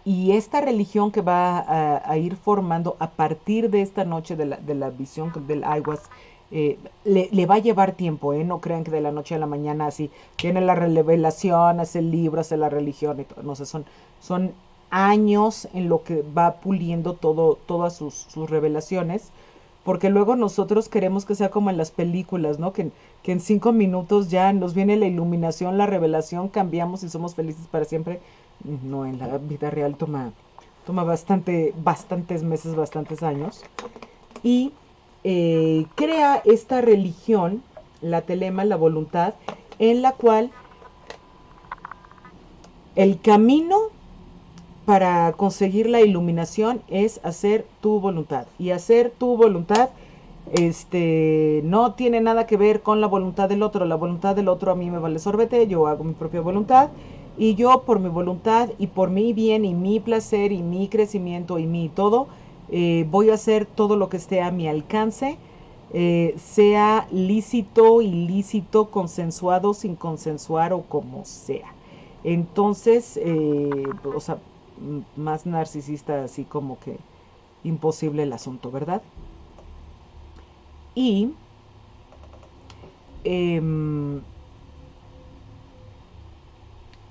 Y esta religión que va a ir formando a partir de esta noche de la visión del Aiwass, le va a llevar tiempo, no crean que de la noche a la mañana así tiene la revelación, hace el libro, hace la religión y todo. No sé, son años en lo que va puliendo todas sus revelaciones, porque luego nosotros queremos que sea como en las películas, ¿no? Que en 5 minutos ya nos viene la iluminación, la revelación, cambiamos y somos felices para siempre. No, en la vida real toma bastantes meses, bastantes años. Y crea esta religión, la telema, la voluntad, en la cual el camino para conseguir la iluminación es hacer tu voluntad. Y hacer tu voluntad no tiene nada que ver con la voluntad del otro. La voluntad del otro a mí me vale sorbete, yo hago mi propia voluntad. Y yo, por mi voluntad y por mi bien y mi placer y mi crecimiento y mi todo, voy a hacer todo lo que esté a mi alcance, sea lícito, ilícito, consensuado, sin consensuar o como sea. Entonces, o sea, más narcisista, así como que imposible el asunto, ¿verdad? Y em,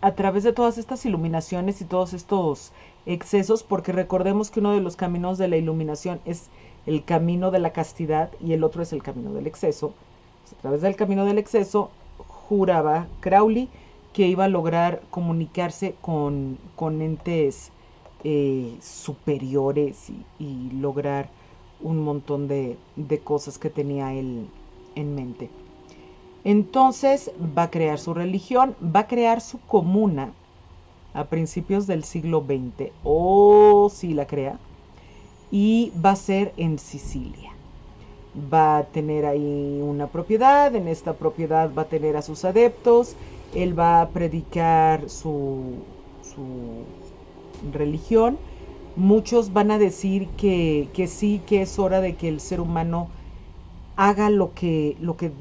a través de todas estas iluminaciones y todos estos excesos, porque recordemos que uno de los caminos de la iluminación es el camino de la castidad y el otro es el camino del exceso. Pues a través del camino del exceso juraba Crowley que iba a lograr comunicarse con entes superiores y lograr un montón de cosas que tenía él en mente. Entonces va a crear su religión, va a crear su comuna a principios del siglo XX, o si la crea, y va a ser en Sicilia. Va a tener ahí una propiedad, en esta propiedad va a tener a sus adeptos, él va a predicar su religión. Muchos van a decir que sí, que es hora de que el ser humano haga lo que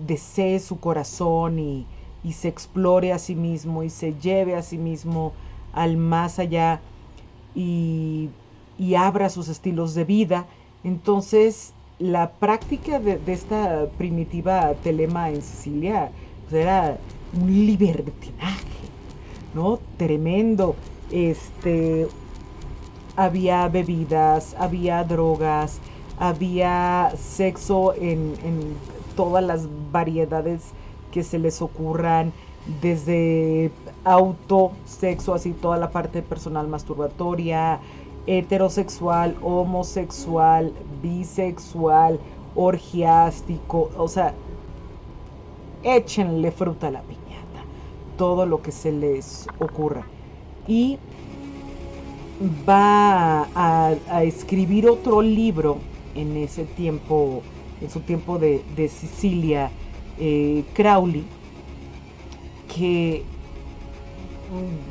desee su corazón y se explore a sí mismo y se lleve a sí mismo al más allá y abra sus estilos de vida. Entonces, la práctica de esta primitiva telema en Sicilia pues, era un libertinaje, ¿no? Tremendo. Había bebidas, había drogas, había sexo en todas las variedades que se les ocurran, desde autosexo, así toda la parte personal masturbatoria, heterosexual, homosexual, bisexual, orgiástico, o sea, échenle fruta a la piñata, todo lo que se les ocurra. Y va a escribir otro libro en ese tiempo, en su tiempo de Sicilia, Crowley, que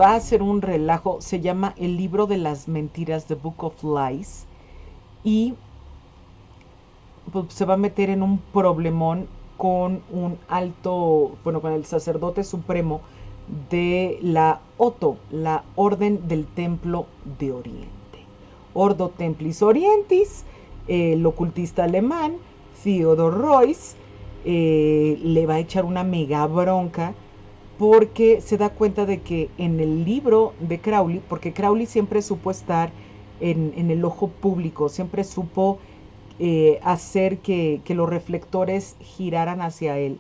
va a ser un relajo, se llama El libro de las mentiras, The Book of Lies, y pues, se va a meter en un problemón con un alto, bueno, con el sacerdote supremo de la OTO, la Orden del Templo de Oriente. Ordo Templis Orientis, el ocultista alemán, Theodor Reuss, le va a echar una mega bronca porque se da cuenta de que en el libro de Crowley, porque Crowley siempre supo estar en el ojo público, siempre supo hacer que los reflectores giraran hacia él.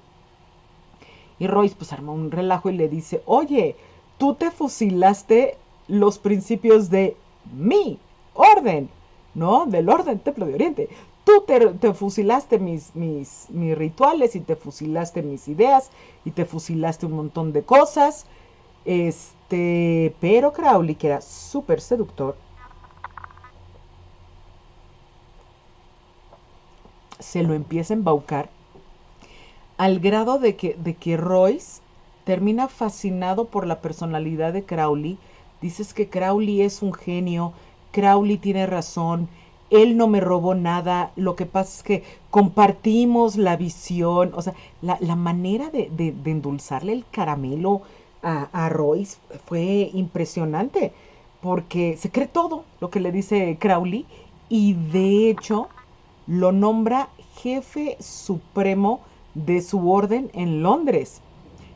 Y Royce pues arma un relajo y le dice, oye, tú te fusilaste los principios de mi orden, ¿no? Del orden Templo de Oriente. Tú te fusilaste mis rituales y te fusilaste mis ideas y te fusilaste un montón de cosas. Pero Crowley, que era súper seductor, se lo empieza a embaucar al grado de que Royce termina fascinado por la personalidad de Crowley. Dices que Crowley es un genio, Crowley tiene razón, él no me robó nada, lo que pasa es que compartimos la visión, o sea, la manera de endulzarle el caramelo a Royce fue impresionante, porque se cree todo lo que le dice Crowley y de hecho lo nombra jefe supremo de su orden en Londres.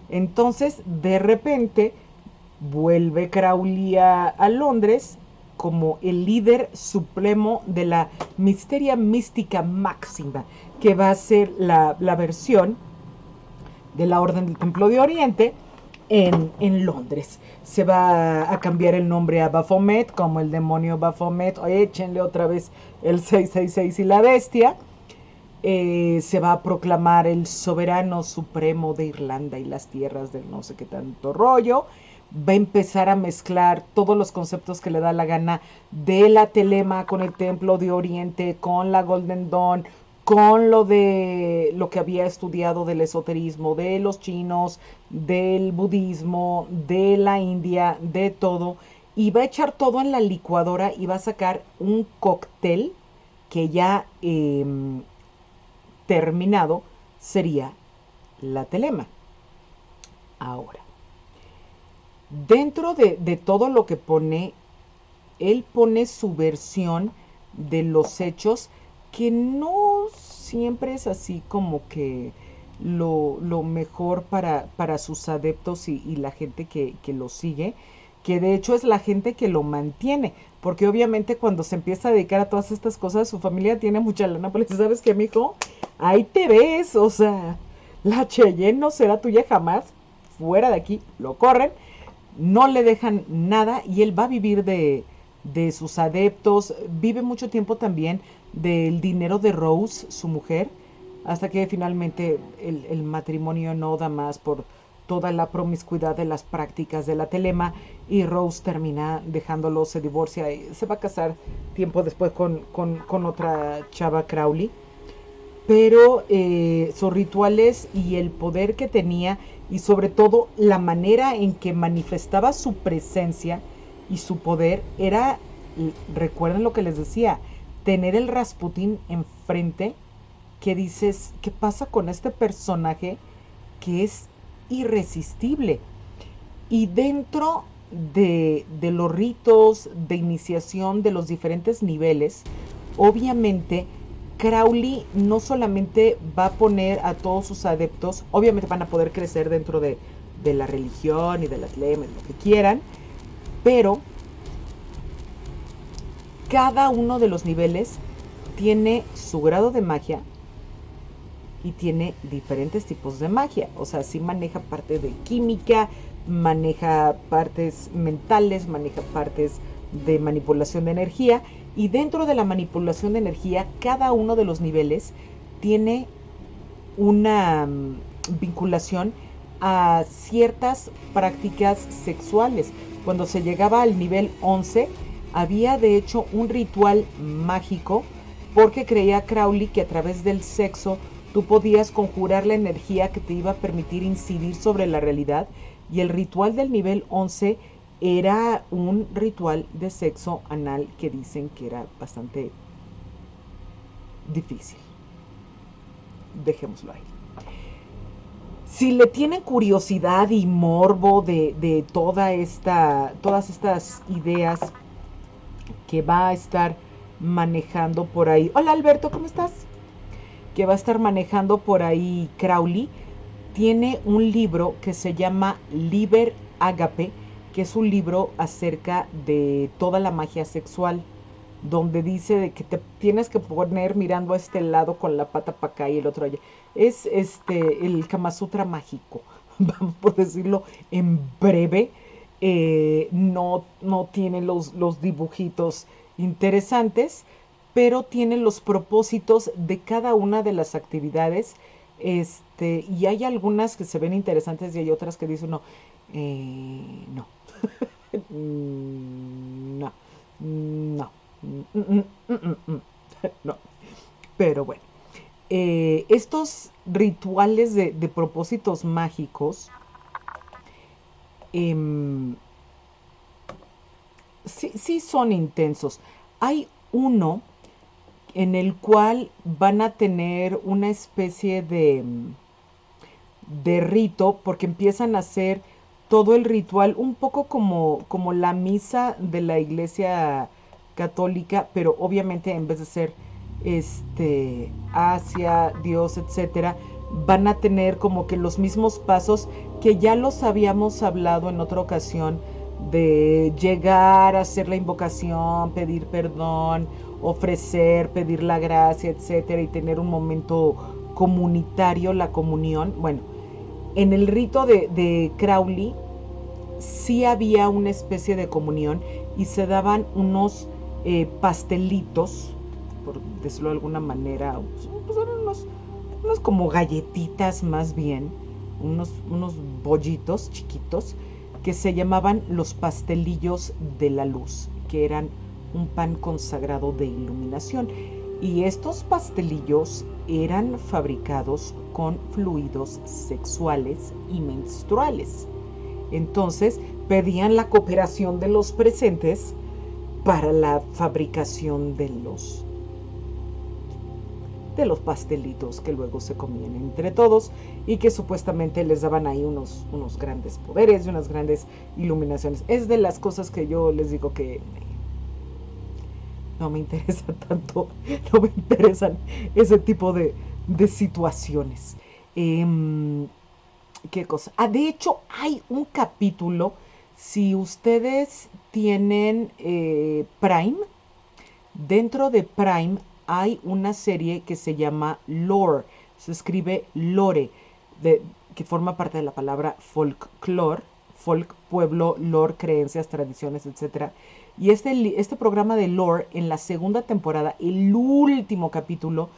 Entonces, de repente, vuelve Crowley a Londres como el líder supremo de la Misteria Mística Máxima, que va a ser la versión de la Orden del Templo de Oriente en Londres. Se va a cambiar el nombre a Baphomet, como el demonio Baphomet. Échenle otra vez el 666 y la bestia. Se va a proclamar el soberano supremo de Irlanda y las tierras del no sé qué tanto rollo. Va a empezar a mezclar todos los conceptos que le da la gana de la telema con el Templo de Oriente, con la Golden Dawn, con lo de lo que había estudiado del esoterismo, de los chinos, del budismo, de la India, de todo. Y va a echar todo en la licuadora y va a sacar un cóctel que ya terminado sería la telema. Ahora, dentro de todo lo que pone, él pone su versión de los hechos que no siempre es así como que lo mejor para sus adeptos y la gente que lo sigue, que de hecho es la gente que lo mantiene, porque obviamente cuando se empieza a dedicar a todas estas cosas, su familia tiene mucha lana, porque sabes que, mijo, ahí te ves, o sea, la Cheyenne no será tuya jamás, fuera de aquí, lo corren, no le dejan nada y él va a vivir de sus adeptos, vive mucho tiempo también del dinero de Rose, su mujer, hasta que finalmente el matrimonio no da más por toda la promiscuidad de las prácticas de la telema y Rose termina dejándolo, se divorcia y se va a casar tiempo después con otra chava, Crowley. Pero sus rituales y el poder que tenía y sobre todo la manera en que manifestaba su presencia y su poder era, recuerden lo que les decía, tener el Rasputín enfrente, que dices, ¿qué pasa con este personaje que es irresistible? Y dentro de los ritos de iniciación de los diferentes niveles, obviamente Crowley no solamente va a poner a todos sus adeptos, obviamente van a poder crecer dentro de la religión y de las leyes, lo que quieran, pero cada uno de los niveles tiene su grado de magia y tiene diferentes tipos de magia. O sea, sí maneja parte de química, maneja partes mentales, maneja partes de manipulación de energía. Y dentro de la manipulación de energía, cada uno de los niveles tiene una vinculación a ciertas prácticas sexuales. Cuando se llegaba al nivel 11, había de hecho un ritual mágico, porque creía Crowley que a través del sexo tú podías conjurar la energía que te iba a permitir incidir sobre la realidad, y el ritual del nivel 11 era un ritual de sexo anal que dicen que era bastante difícil. Dejémoslo ahí. Si le tienen curiosidad y morbo de todas estas ideas que va a estar manejando por ahí. Hola Alberto, ¿cómo estás? Que va a estar manejando por ahí Crowley. Tiene un libro que se llama Liber Agape, que es un libro acerca de toda la magia sexual, donde dice de que te tienes que poner mirando a este lado con la pata para acá y el otro allá. Es el Kama Sutra mágico, vamos por decirlo en breve. No tiene los dibujitos interesantes, pero tiene los propósitos de cada una de las actividades. Y hay algunas que se ven interesantes y hay otras que dicen no, no, no, no, no. Pero bueno, estos rituales de propósitos mágicos, sí son intensos. Hay uno en el cual van a tener una especie de rito, porque empiezan a hacer todo el ritual un poco como la misa de la iglesia católica, pero obviamente en vez de ser hacia Dios, etcétera, van a tener como que los mismos pasos que ya los habíamos hablado en otra ocasión, de llegar a hacer la invocación, pedir perdón, ofrecer, pedir la gracia, etcétera, y tener un momento comunitario, la comunión. Bueno, en el rito de Crowley sí había una especie de comunión y se daban unos pastelitos, por decirlo de alguna manera, pues eran unos como galletitas más bien, unos bollitos chiquitos que se llamaban los pastelillos de la luz, que eran un pan consagrado de iluminación. Y estos pastelillos eran fabricados con fluidos sexuales y menstruales. Entonces pedían la cooperación de los presentes para la fabricación de los pastelitos que luego se comían entre todos y que supuestamente les daban ahí unos grandes poderes y unas grandes iluminaciones. Es de las cosas que yo les digo que no me interesa tanto, no me interesan ese tipo de situaciones. ¿Qué cosa? De hecho, hay un capítulo, si ustedes tienen Prime, dentro de Prime hay una serie que se llama Lore, se escribe Lore, que forma parte de la palabra folklore, folk, pueblo, lore, creencias, tradiciones, etcétera. Y este programa de Lore, en la segunda temporada, el último capítulo,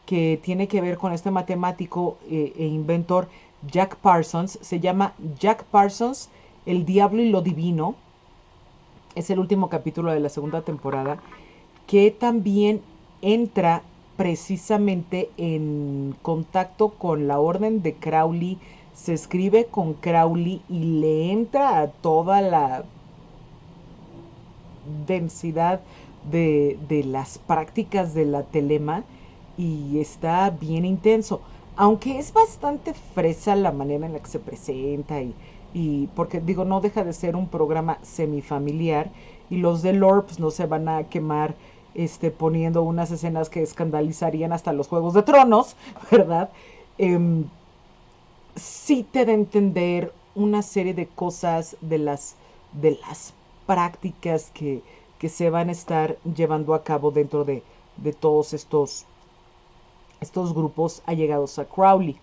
que tiene que ver con este matemático e inventor Jack Parsons, se llama Jack Parsons, el diablo y lo divino. Es el último capítulo de la segunda temporada, que también entra precisamente en contacto con la orden de Crowley, se escribe con Crowley y le entra a toda la densidad de las prácticas de la telema y está bien intenso. Aunque es bastante fresa la manera en la que se presenta y porque digo, no deja de ser un programa semifamiliar y los de Lore pues, no se van a quemar poniendo unas escenas que escandalizarían hasta los Juegos de Tronos, ¿verdad? Sí te da a entender una serie de cosas de las prácticas que se van a estar llevando a cabo dentro de todos estos grupos allegados a Crowley.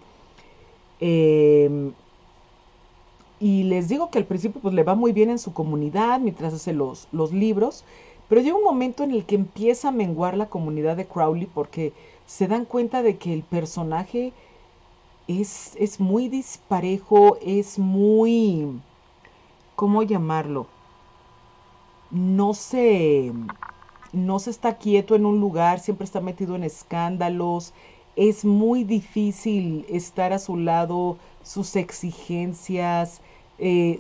Y les digo que al principio pues le va muy bien en su comunidad mientras hace los libros, pero llega un momento en el que empieza a menguar la comunidad de Crowley porque se dan cuenta de que el personaje es muy disparejo, es muy, ¿cómo llamarlo? No se, no se está quieto en un lugar, siempre está metido en escándalos, es muy difícil estar a su lado, sus exigencias,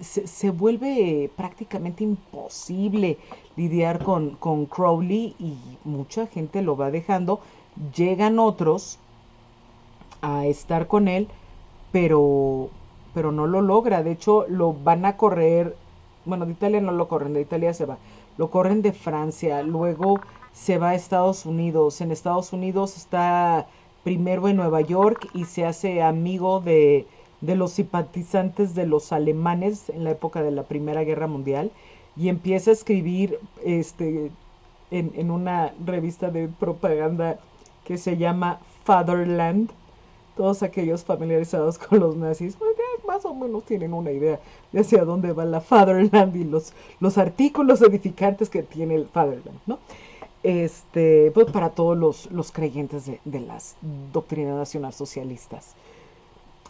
se vuelve prácticamente imposible lidiar con Crowley y mucha gente lo va dejando. Llegan otros a estar con él, pero, pero no lo logra. De hecho, lo van a correr. Bueno, de Italia no lo corren, de Italia se va. Lo corren de Francia, luego se va a Estados Unidos. En Estados Unidos está primero en Nueva York y se hace amigo de los simpatizantes de los alemanes en la época de la Primera Guerra Mundial y empieza a escribir en una revista de propaganda que se llama Fatherland. Todos aquellos familiarizados con los nazis, pues más o menos tienen una idea de hacia dónde va la Fatherland y los artículos edificantes que tiene el Fatherland, ¿no? Pues para todos los creyentes de las doctrinas nacionalsocialistas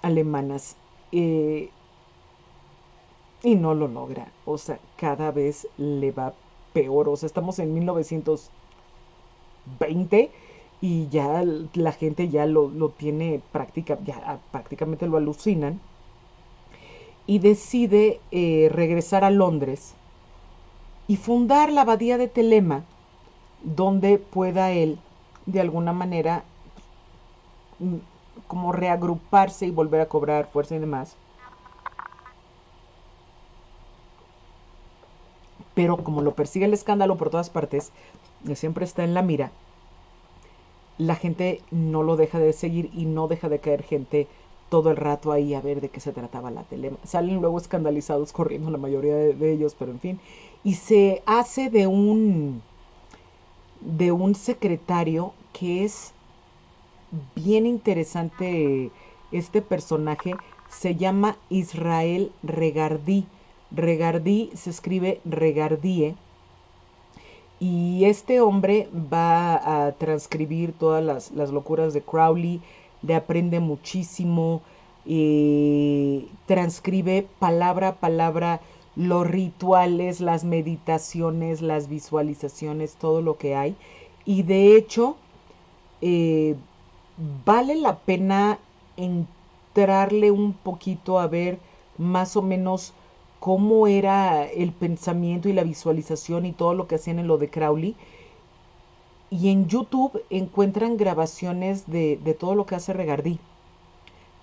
alemanas. Y no lo logra, o sea, cada vez le va peor, o sea, estamos en 1920 y ya la gente ya lo tiene prácticamente lo alucinan y decide regresar a Londres y fundar la abadía de Telema, donde pueda él de alguna manera como reagruparse y volver a cobrar fuerza y demás. Pero como lo persigue el escándalo por todas partes, que siempre está en la mira, la gente no lo deja de seguir y no deja de caer gente todo el rato ahí a ver de qué se trataba la telema. Salen luego escandalizados corriendo la mayoría de ellos, pero en fin. Y se hace de un secretario que es bien interesante. Este personaje se llama Israel Regardie. Regardie se escribe Regardie. Y este hombre va a transcribir todas las locuras de Crowley, le aprende muchísimo, transcribe palabra a palabra los rituales, las meditaciones, las visualizaciones, todo lo que hay. Y de hecho, eh, vale la pena entrarle un poquito a ver más o menos cómo era el pensamiento y la visualización y todo lo que hacían en lo de Crowley. Y en YouTube encuentran grabaciones de todo lo que hace Regardie,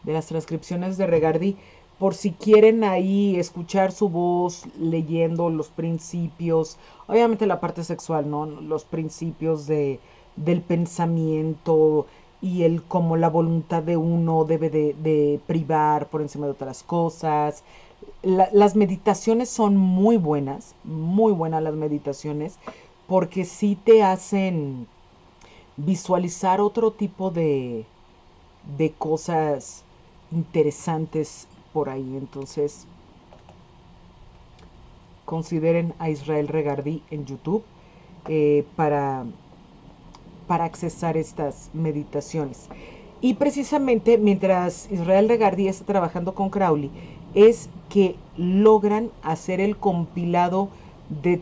de las transcripciones de Regardie, por si quieren ahí escuchar su voz leyendo los principios, obviamente la parte sexual, ¿no? Los principios del pensamiento y el cómo la voluntad de uno debe de privar por encima de otras cosas. Las meditaciones son muy buenas las meditaciones, porque sí te hacen visualizar otro tipo de cosas interesantes por ahí. Entonces, consideren a Israel Regardí en YouTube eh, para, para accesar estas meditaciones. Y precisamente mientras Israel Regardí está trabajando con Crowley, es que logran hacer el compilado de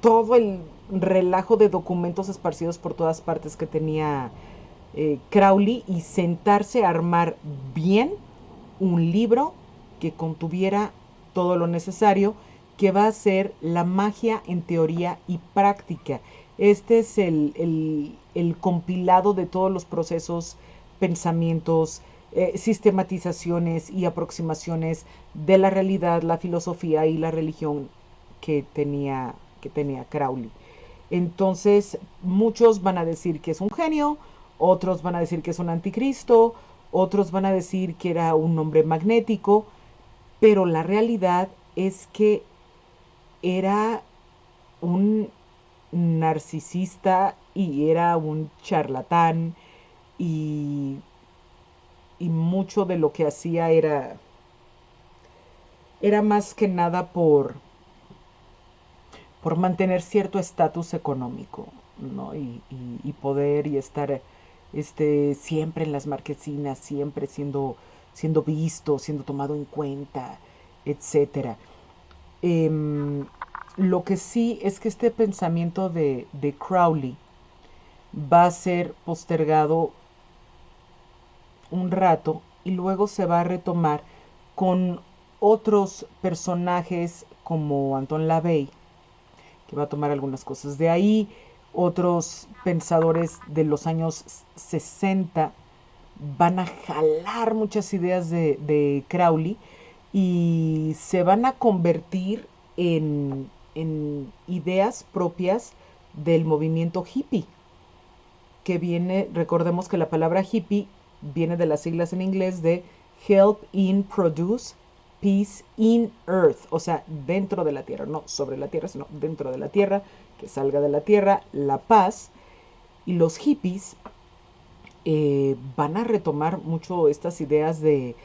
todo el relajo de documentos esparcidos por todas partes que tenía Crowley, y sentarse a armar bien un libro que contuviera todo lo necesario, que va a ser la magia en teoría y práctica. Este es el compilado de todos los procesos, pensamientos, sistematizaciones y aproximaciones de la realidad, la filosofía y la religión que tenía Crowley. Entonces, muchos van a decir que es un genio, otros van a decir que es un anticristo, otros van a decir que era un hombre magnético, pero la realidad es que era un narcisista y era un charlatán, y, y mucho de lo que hacía era más que nada por mantener cierto estatus económico, ¿no? Y poder y estar siempre en las marquesinas, siempre siendo visto, siendo tomado en cuenta, etcétera. Em, lo que sí es que este pensamiento de Crowley va a ser postergado un rato y luego se va a retomar con otros personajes como Anton LaVey, que va a tomar algunas cosas de ahí. Otros pensadores de los años 60 van a jalar muchas ideas de Crowley y se van a convertir en ideas propias del movimiento hippie, que viene, recordemos que la palabra hippie viene de las siglas en inglés de Help in Produce Peace in Earth, o sea, dentro de la tierra, no sobre la tierra, sino dentro de la tierra, que salga de la tierra la paz. Y los hippies van a retomar mucho estas ideas de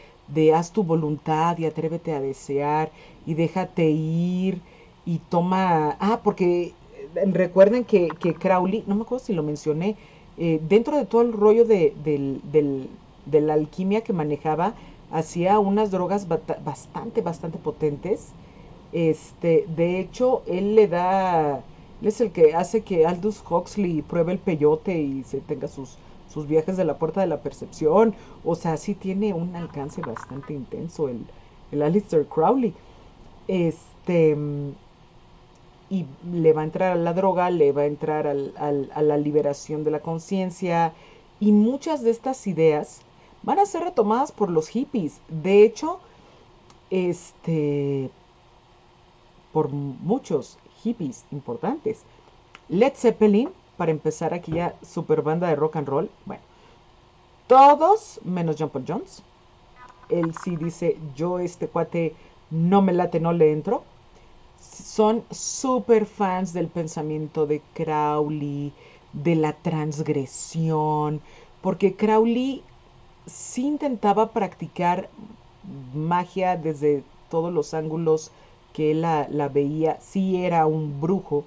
haz tu voluntad y atrévete a desear y déjate ir y toma... Ah, porque recuerden que Crowley, no me acuerdo si lo mencioné, dentro de todo el rollo de la alquimia que manejaba, hacía unas drogas bastante potentes. De hecho, él es el que hace que Aldous Huxley pruebe el peyote y se tenga sus viajes de la puerta de la percepción. O sea, sí tiene un alcance bastante intenso el Aleister Crowley. Este, y le va a entrar a la droga, le va a entrar a la liberación de la conciencia, y muchas de estas ideas van a ser retomadas por los hippies. De hecho, este, por muchos hippies importantes. Led Zeppelin, para empezar aquí ya, super banda de rock and roll. Bueno, todos menos John Paul Jones. Él sí dice, yo este cuate no me late, no le entro. Son súper fans del pensamiento de Crowley, de la transgresión, porque Crowley sí intentaba practicar magia desde todos los ángulos que él la veía. Sí era un brujo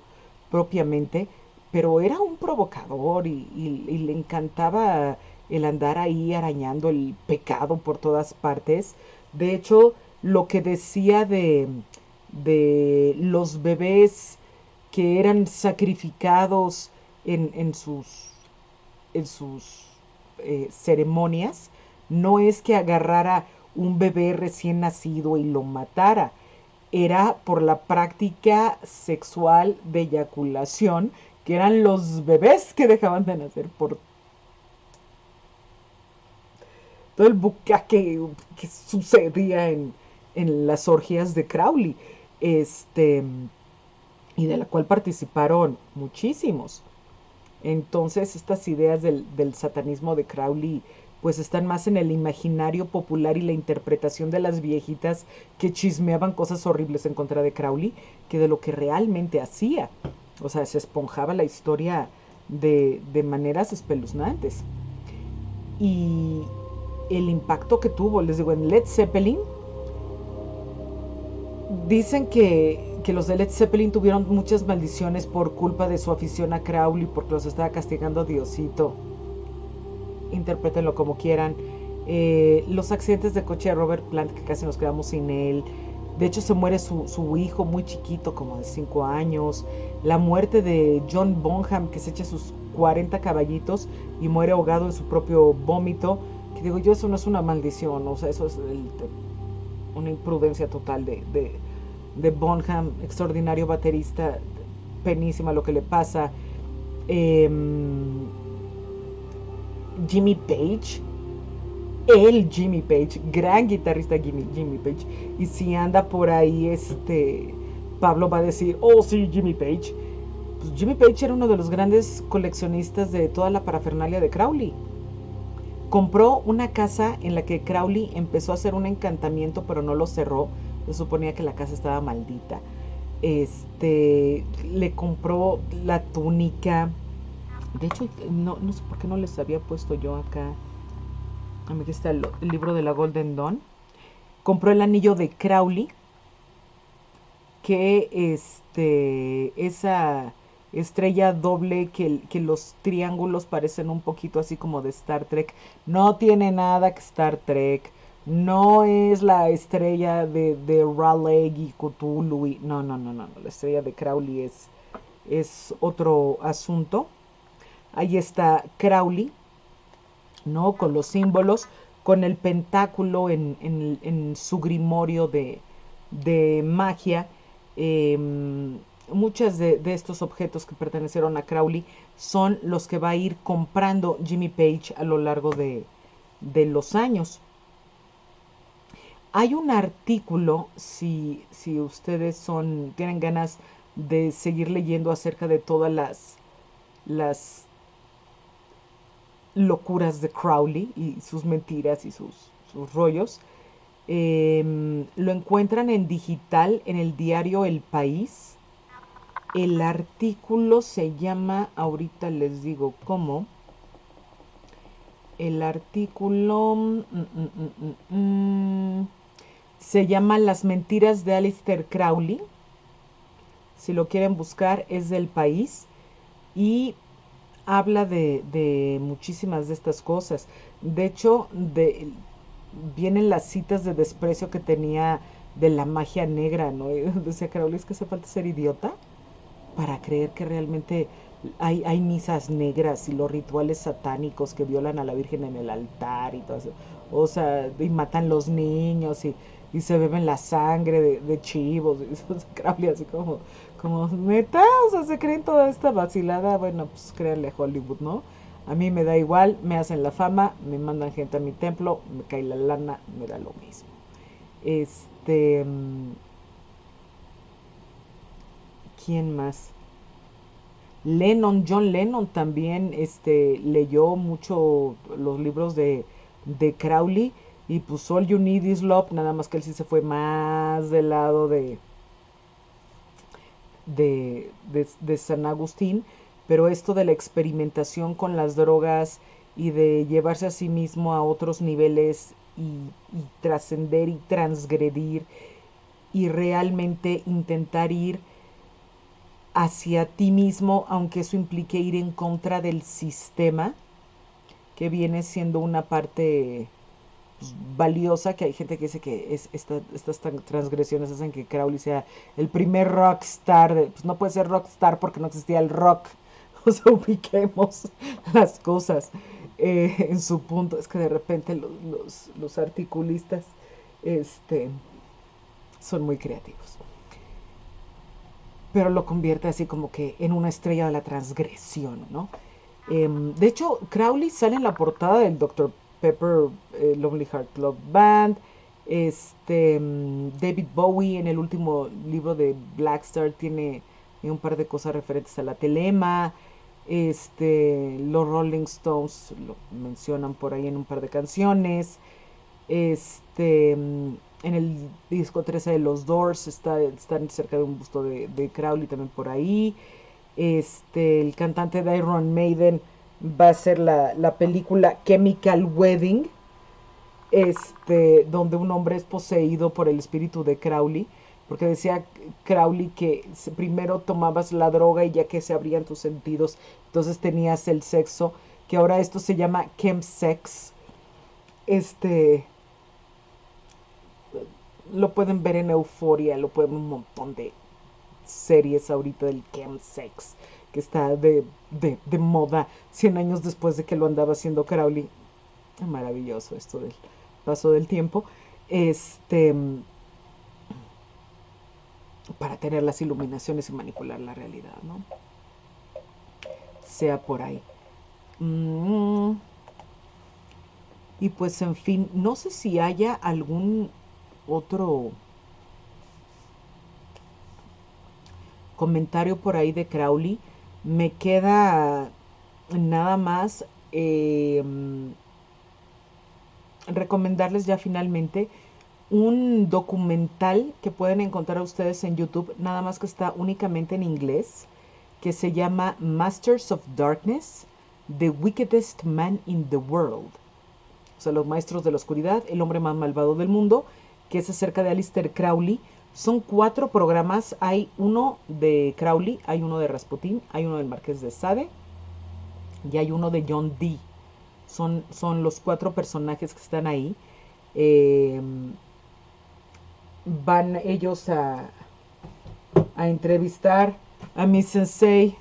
propiamente, pero era un provocador y le encantaba el andar ahí arañando el pecado por todas partes. De hecho, lo que decía de los bebés que eran sacrificados en sus ceremonias, no es que agarrara un bebé recién nacido y lo matara, era por la práctica sexual de eyaculación, que eran los bebés que dejaban de nacer todo el bucaque que sucedía en las orgías de Crowley, este, y de la cual participaron muchísimos. Entonces estas ideas del satanismo de Crowley pues están más en el imaginario popular y la interpretación de las viejitas que chismeaban cosas horribles en contra de Crowley que de lo que realmente hacía. O sea, se esponjaba la historia de maneras espeluznantes. Y el impacto que tuvo, les digo, en Led Zeppelin, dicen que los de Led Zeppelin tuvieron muchas maldiciones por culpa de su afición a Crowley, porque los estaba castigando Diosito. Interprétenlo como quieran. Los accidentes de coche de Robert Plant, que casi nos quedamos sin él. De hecho, se muere su hijo muy chiquito, como de 5 años. La muerte de John Bonham, que se echa sus 40 caballitos y muere ahogado en su propio vómito. Que digo yo, eso no es una maldición, o sea, eso es una imprudencia total de Bonham, extraordinario baterista, penísima lo que le pasa. Jimmy Page, Jimmy Page, gran guitarrista Jimmy Page. Y si anda por ahí, Pablo va a decir, oh sí, Jimmy Page. Pues Jimmy Page era uno de los grandes coleccionistas de toda la parafernalia de Crowley. Compró una casa en la que Crowley empezó a hacer un encantamiento, pero no lo cerró. Se suponía que la casa estaba maldita. Le compró la túnica. De hecho, no sé por qué no les había puesto yo acá. Aquí está el libro de la Golden Dawn. Compró el anillo de Crowley, que esa estrella doble que los triángulos parecen un poquito así como de Star Trek. No tiene nada que Star Trek. No es la estrella de Raleigh y Cthulhu. No. La estrella de Crowley es otro asunto. Ahí está Crowley, ¿no? Con los símbolos, con el pentáculo en su grimorio de magia. Muchos de estos objetos que pertenecieron a Crowley son los que va a ir comprando Jimmy Page a lo largo de los años. Hay un artículo, si ustedes tienen ganas de seguir leyendo acerca de todas las locuras de Crowley y sus mentiras y sus rollos, lo encuentran en digital en el diario El País. El artículo se llama, ahorita les digo cómo, el artículo se llama Las mentiras de Aleister Crowley. Si lo quieren buscar, es del País y habla de muchísimas de estas cosas. De hecho, vienen las citas de desprecio que tenía de la magia negra, ¿no? Decía Crowley, es que hace falta ser idiota para creer que realmente hay misas negras y los rituales satánicos que violan a la Virgen en el altar y todo eso. O sea, y matan los niños y se beben la sangre de chivos. Y Crowley así como neta, o sea, se creen toda esta vacilada. Bueno, pues créanle Hollywood, ¿no? A mí me da igual, me hacen la fama, me mandan gente a mi templo, me cae la lana, me da lo mismo. ¿Quién más? John Lennon también leyó mucho los libros de Crowley y pues All You Need Is Love, nada más que él sí se fue más del lado de San Agustín, pero esto de la experimentación con las drogas y de llevarse a sí mismo a otros niveles y trascender y transgredir y realmente intentar ir hacia ti mismo, aunque eso implique ir en contra del sistema, que viene siendo una parte pues, valiosa, que hay gente que dice que estas transgresiones hacen que Crowley sea el primer rockstar. Pues no puede ser rockstar porque no existía el rock. O sea, ubiquemos las cosas en su punto. Es que de repente los articulistas son muy creativos. Pero lo convierte así como que en una estrella de la transgresión, ¿no? De hecho, Crowley sale en la portada del Dr. Pepper, Lonely Heart Club Band, David Bowie en el último libro de Blackstar tiene un par de cosas referentes a la telema. Los Rolling Stones lo mencionan por ahí en un par de canciones. En el disco 13 de los Doors están cerca de un busto de Crowley también por ahí. El cantante de Iron Maiden va a ser la película Chemical Wedding, donde un hombre es poseído por el espíritu de Crowley, porque decía Crowley que primero tomabas la droga y ya que se abrían tus sentidos, entonces tenías el sexo, que ahora esto se llama chemsex. Lo pueden ver en Euforia, lo pueden ver en un montón de series ahorita del chemsex, que está de moda 100 años después de que lo andaba haciendo Crowley. Maravilloso esto del paso del tiempo. Para tener las iluminaciones y manipular la realidad, ¿no? Sea por ahí. Y pues en fin, no sé si haya algún otro comentario por ahí de Crowley. Me queda nada más recomendarles ya finalmente un documental que pueden encontrar ustedes en YouTube, nada más que está únicamente en inglés, que se llama Masters of Darkness, The Wickedest Man in the World. O sea, los maestros de la oscuridad, el hombre más malvado del mundo, que es acerca de Aleister Crowley. Son 4 programas, hay uno de Crowley, hay uno de Rasputín, hay uno del Marqués de Sade y hay uno de John Dee. Son los 4 personajes que están ahí. Van ellos a entrevistar a mi sensei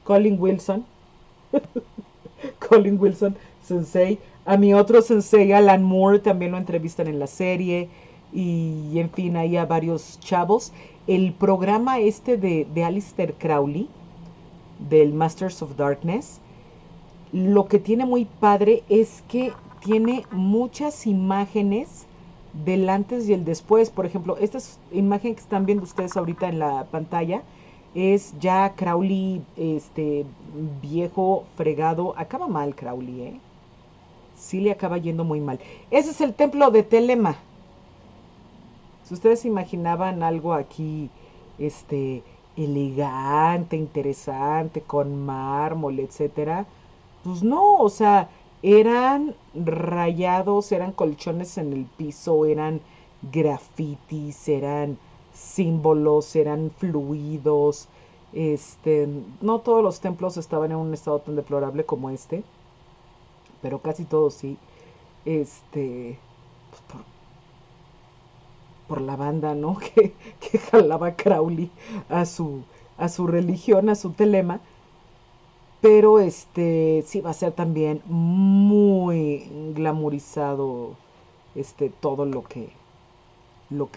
Colin Wilson. Colin Wilson, sensei. A mi otro sensei Alan Moore también lo entrevistan en la serie. Y en fin, hay a varios chavos. El programa de Aleister Crowley, del Masters of Darkness, lo que tiene muy padre es que tiene muchas imágenes del antes y el después. Por ejemplo, esta imagen que están viendo ustedes ahorita en la pantalla es ya Crowley, viejo, fregado. Acaba mal Crowley, ¿eh? Sí le acaba yendo muy mal. Ese es el templo de Telema. Si ustedes imaginaban algo aquí, elegante, interesante, con mármol, etcétera, pues no, o sea, eran rayados, eran colchones en el piso, eran grafitis, eran símbolos, eran fluidos. No todos los templos estaban en un estado tan deplorable como pero casi todos sí. Pues por la banda, ¿no? Que jalaba Crowley a su religión, a su telema. Pero sí va a ser también muy glamorizado todo lo que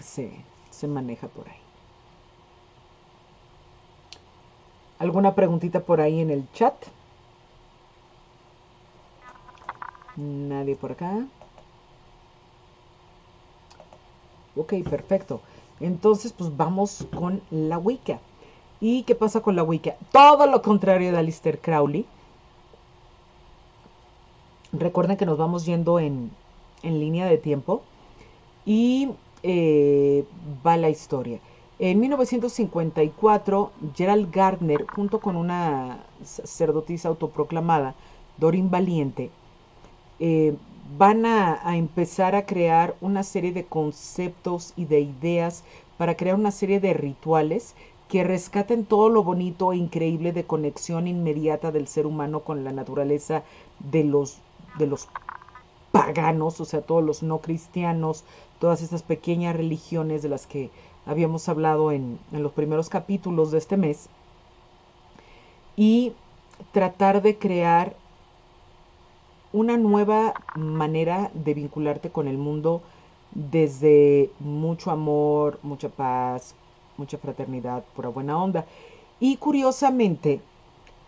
se maneja por ahí. ¿Alguna preguntita por ahí en el chat? Nadie por acá. Ok, perfecto. Entonces, pues vamos con la Wicca. ¿Y qué pasa con la Wicca? Todo lo contrario de Aleister Crowley. Recuerden que nos vamos yendo en línea de tiempo. Y va la historia. En 1954, Gerald Gardner, junto con una sacerdotisa autoproclamada, Doreen Valiente, van a empezar a crear una serie de conceptos y de ideas para crear una serie de rituales que rescaten todo lo bonito e increíble de conexión inmediata del ser humano con la naturaleza de los paganos, o sea, todos los no cristianos, todas estas pequeñas religiones de las que habíamos hablado en los primeros capítulos de este mes, y tratar de crear una nueva manera de vincularte con el mundo desde mucho amor, mucha paz, mucha fraternidad, pura buena onda. Y curiosamente,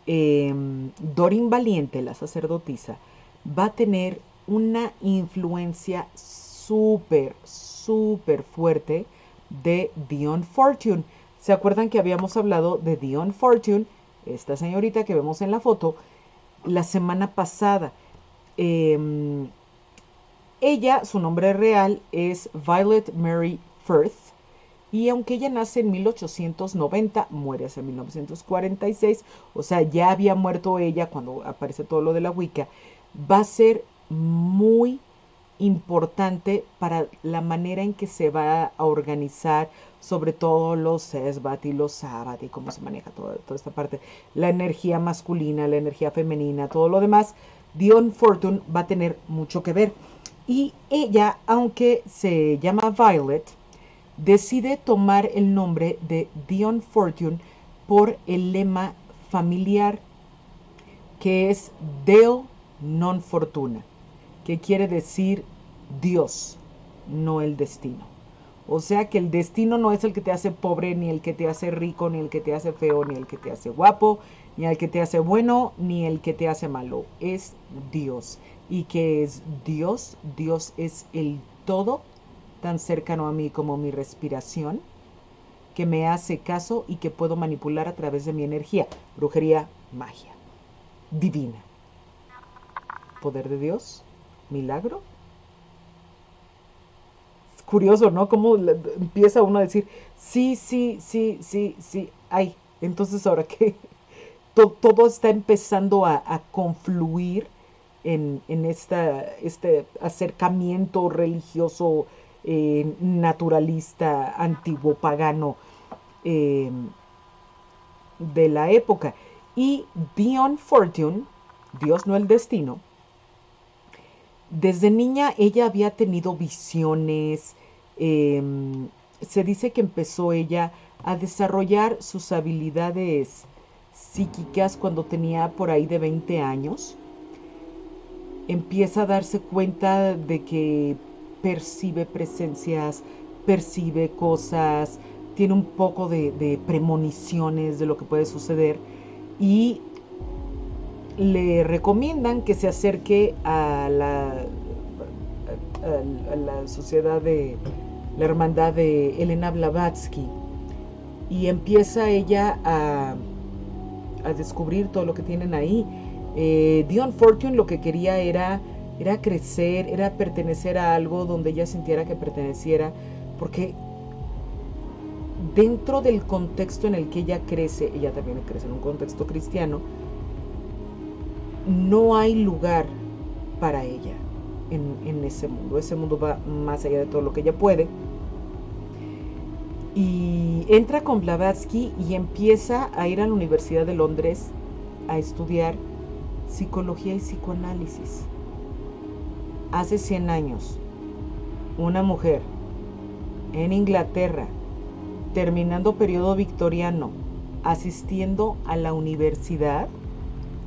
Doreen Valiente, la sacerdotisa, va a tener una influencia súper, súper fuerte de Dion Fortune. ¿Se acuerdan que habíamos hablado de Dion Fortune, esta señorita que vemos en la foto, la semana pasada? Ella, su nombre real es Violet Mary Firth, y aunque ella nace en 1890, muere hace 1946, o sea, ya había muerto ella cuando aparece todo lo de la Wicca, va a ser muy importante para la manera en que se va a organizar, sobre todo los Sesbat y los Sabbath y cómo se maneja toda esta parte, la energía masculina, la energía femenina, todo lo demás. Dion Fortune va a tener mucho que ver. Y ella, aunque se llama Violet, decide tomar el nombre de Dion Fortune por el lema familiar, que es Deo non fortuna, que quiere decir Dios, no el destino. O sea que el destino no es el que te hace pobre, ni el que te hace rico, ni el que te hace feo, ni el que te hace guapo, ni el que te hace bueno, ni el que te hace malo. Es Dios. ¿Y qué es Dios? Dios es el todo, tan cercano a mí como mi respiración, que me hace caso y que puedo manipular a través de mi energía. Brujería, magia, divina. Poder de Dios, milagro. Es curioso, ¿no? Cómo empieza uno a decir, sí, sí, sí, sí, sí, ay. Entonces ahora que todo está empezando a confluir en este acercamiento religioso, naturalista, antiguo, pagano, eh, de la época. Y Dion Fortune, Dios no el destino, desde niña ella había tenido visiones. eh, Se dice que empezó ella a desarrollar sus habilidades psíquicas cuando tenía por ahí de 20 años. Empieza a darse cuenta de que percibe presencias, percibe cosas, tiene un poco de premoniciones de lo que puede suceder, y le recomiendan que se acerque a la sociedad de la hermandad de Elena Blavatsky, y empieza ella a descubrir todo lo que tienen ahí. Dion Fortune lo que quería era crecer, era pertenecer a algo donde ella sintiera que perteneciera, porque dentro del contexto en el que ella crece también crece en un contexto cristiano, no hay lugar para ella en ese mundo. Ese mundo va más allá de todo lo que ella puede. Y entra con Blavatsky y empieza a ir a la Universidad de Londres a estudiar psicología y psicoanálisis. Hace 100 años, una mujer en Inglaterra, terminando periodo victoriano, asistiendo a la universidad.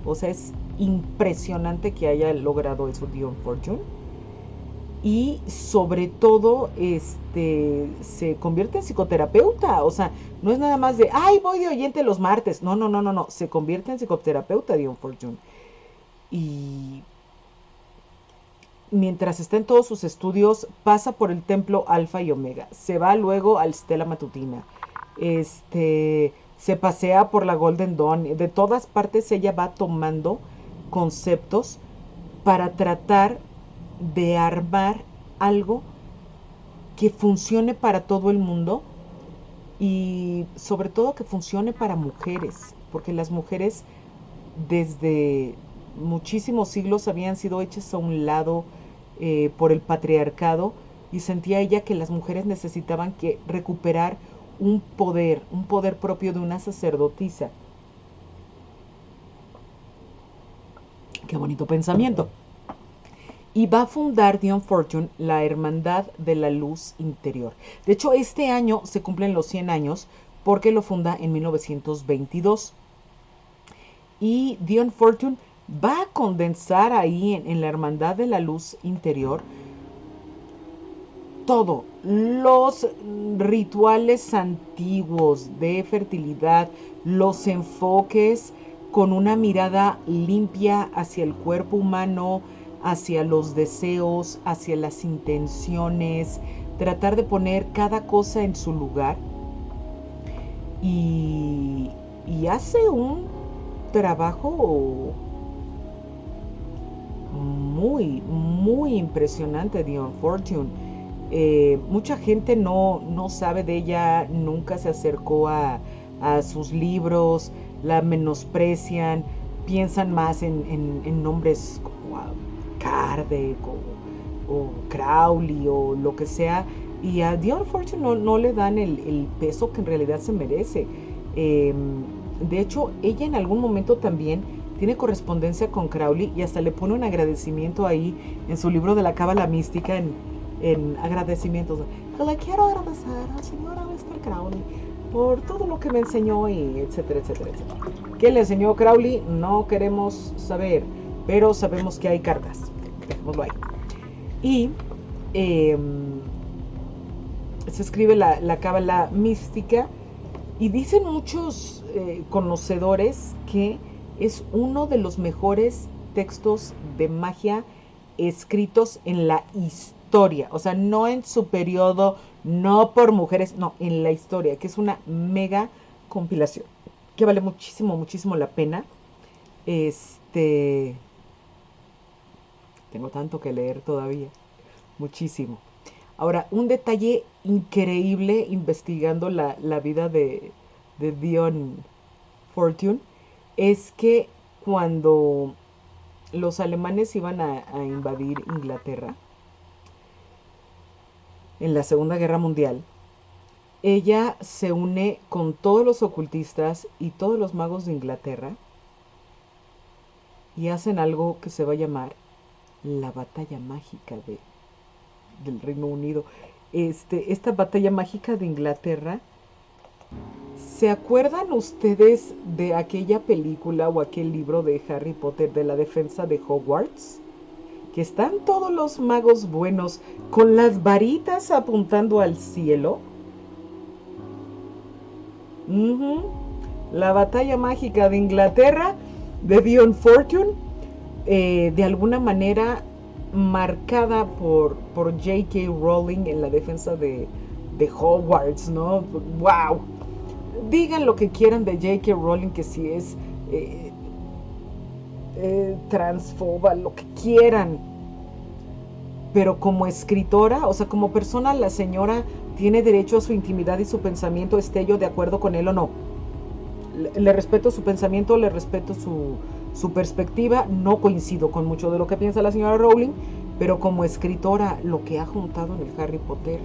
O sea, es impresionante que haya logrado eso Dion Fortune. Y sobre todo, se convierte en psicoterapeuta. O sea, no es nada más de, ay, voy de oyente los martes. No, no, no, no, no. Se convierte en psicoterapeuta Dion Fortune. Y mientras está en todos sus estudios, pasa por el templo Alfa y Omega. Se va luego al Stella Matutina. Se pasea por la Golden Dawn. De todas partes ella va tomando conceptos para tratar de armar algo que funcione para todo el mundo, y sobre todo que funcione para mujeres, porque las mujeres desde muchísimos siglos habían sido hechas a un lado por el patriarcado, y sentía ella que las mujeres necesitaban que recuperar un poder propio de una sacerdotisa. Qué bonito pensamiento. Y va a fundar Dion Fortune la Hermandad de la Luz Interior. De hecho, este año se cumplen los 100 años porque lo funda en 1922. Y Dion Fortune va a condensar ahí en la Hermandad de la Luz Interior todo, los rituales antiguos de fertilidad, los enfoques con una mirada limpia hacia el cuerpo humano, hacia los deseos, hacia las intenciones, tratar de poner cada cosa en su lugar y hace un trabajo muy, muy impresionante, Dion Fortune. Mucha gente no sabe de ella, nunca se acercó a sus libros, la menosprecian, piensan más en nombres como Kardec o Crowley o lo que sea, y a Dion Fortune no le dan el peso que en realidad se merece. De hecho, ella en algún momento también tiene correspondencia con Crowley y hasta le pone un agradecimiento ahí en su libro de la Cábala Mística, en agradecimientos. Le quiero agradecer al señor Aleister Crowley por todo lo que me enseñó y etcétera, etcétera, etcétera. ¿Qué le enseñó Crowley? No queremos saber, pero sabemos que hay cartas. Dejémoslo ahí. Y se escribe la Cábala Mística y dicen muchos conocedores que es uno de los mejores textos de magia escritos en la historia, o sea, no en su periodo, no por mujeres, no, en la historia, que es una mega compilación, que vale muchísimo, muchísimo la pena. Tengo tanto que leer todavía, muchísimo. Ahora, un detalle increíble investigando la vida de Dion Fortune es que cuando los alemanes iban a invadir Inglaterra en la Segunda Guerra Mundial, ella se une con todos los ocultistas y todos los magos de Inglaterra y hacen algo que se va a llamar la batalla mágica del Reino Unido. Esta batalla mágica de Inglaterra, ¿se acuerdan ustedes de aquella película o aquel libro de Harry Potter de la defensa de Hogwarts? Que están todos los magos buenos con las varitas apuntando al cielo. La batalla mágica de Inglaterra de Dion Fortune, de alguna manera marcada por J.K. Rowling en la defensa de Hogwarts, ¿no? ¡Wow! Digan lo que quieran de J.K. Rowling, que si es transfoba, lo que quieran, pero como escritora, o sea, como persona, la señora tiene derecho a su intimidad y su pensamiento, esté yo de acuerdo con él o no. Le respeto su pensamiento, le respeto su perspectiva, no coincido con mucho de lo que piensa la señora Rowling, pero como escritora, lo que ha juntado en el Harry Potter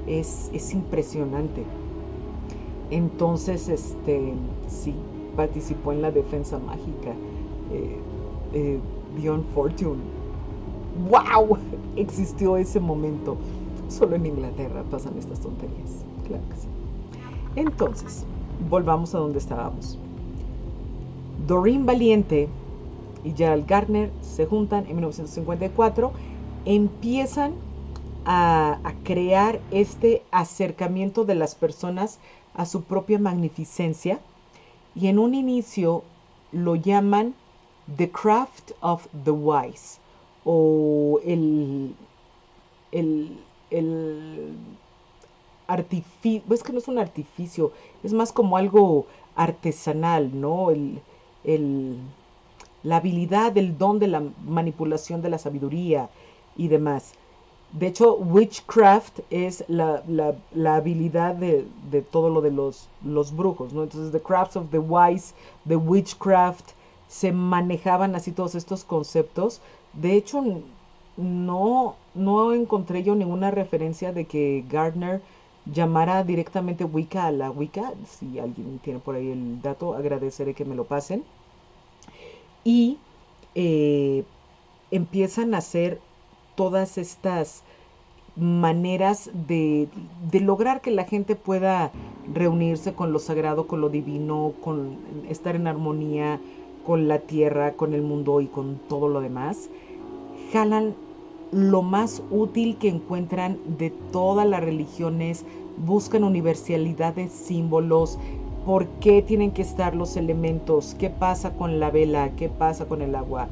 es impresionante. Entonces, sí, participó en la defensa mágica. Dion Fortune. ¡Wow! Existió ese momento. Solo en Inglaterra pasan estas tonterías. Claro que sí. Entonces, volvamos a donde estábamos. Doreen Valiente y Gerald Gardner se juntan en 1954, empiezan a crear este acercamiento de las personas a su propia magnificencia, y en un inicio lo llaman The Craft of the Wise, o el artificio. Es que no es un artificio, es más como algo artesanal, ¿no? La habilidad, el don de la manipulación de la sabiduría y demás. De hecho, witchcraft es la habilidad de todo lo de los brujos, ¿no? Entonces, the crafts of the wise, the witchcraft, se manejaban así todos estos conceptos. De hecho, no encontré yo ninguna referencia de que Gardner llamara directamente Wicca a la Wicca. Si alguien tiene por ahí el dato, agradeceré que me lo pasen. Y empiezan a hacer todas estas maneras de lograr que la gente pueda reunirse con lo sagrado, con lo divino, con estar en armonía con la tierra, con el mundo y con todo lo demás. Jalan lo más útil que encuentran de todas las religiones, buscan universalidades, símbolos, por qué tienen que estar los elementos, qué pasa con la vela, qué pasa con el agua,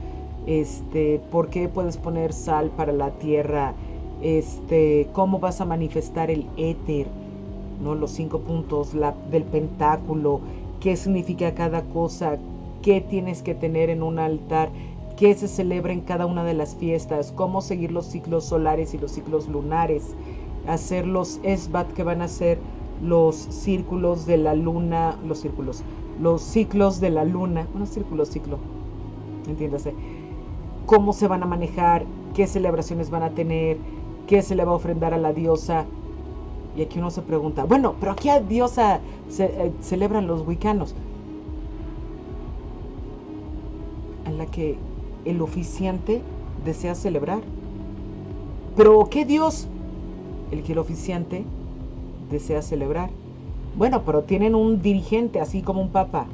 ¿Por qué puedes poner sal para la tierra? ¿Cómo vas a manifestar el éter? ¿No? Los 5 puntos del pentáculo, qué significa cada cosa, qué tienes que tener en un altar, qué se celebra en cada una de las fiestas, cómo seguir los ciclos solares y los ciclos lunares, hacer los esbat, que van a ser los círculos de la luna, los ciclos de la luna, bueno, ciclo, entiéndase, cómo se van a manejar, qué celebraciones van a tener, qué se le va a ofrendar a la diosa. Y aquí uno se pregunta, bueno, pero ¿qué diosa celebran los wiccanos? A la que el oficiante desea celebrar. ¿Pero qué dios? El que el oficiante desea celebrar. Bueno, pero tienen un dirigente, así como un papa.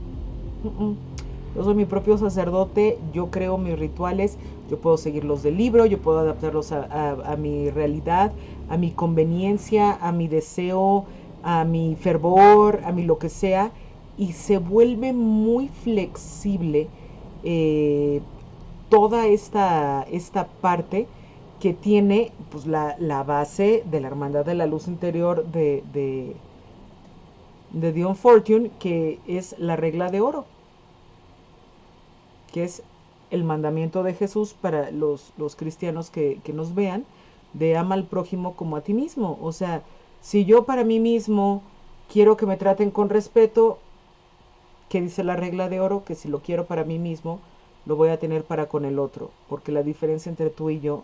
Yo soy mi propio sacerdote, yo creo mis rituales, yo puedo seguirlos del libro, yo puedo adaptarlos a mi realidad, a mi conveniencia, a mi deseo, a mi fervor, a mi lo que sea, y se vuelve muy flexible toda esta parte que tiene pues, la base de la Hermandad de la Luz Interior de Dion Fortune, que es la regla de oro, que es el mandamiento de Jesús para los cristianos que nos vean, de ama al prójimo como a ti mismo. O sea, si yo para mí mismo quiero que me traten con respeto, ¿qué dice la regla de oro? Que si lo quiero para mí mismo, lo voy a tener para con el otro, porque la diferencia entre tú y yo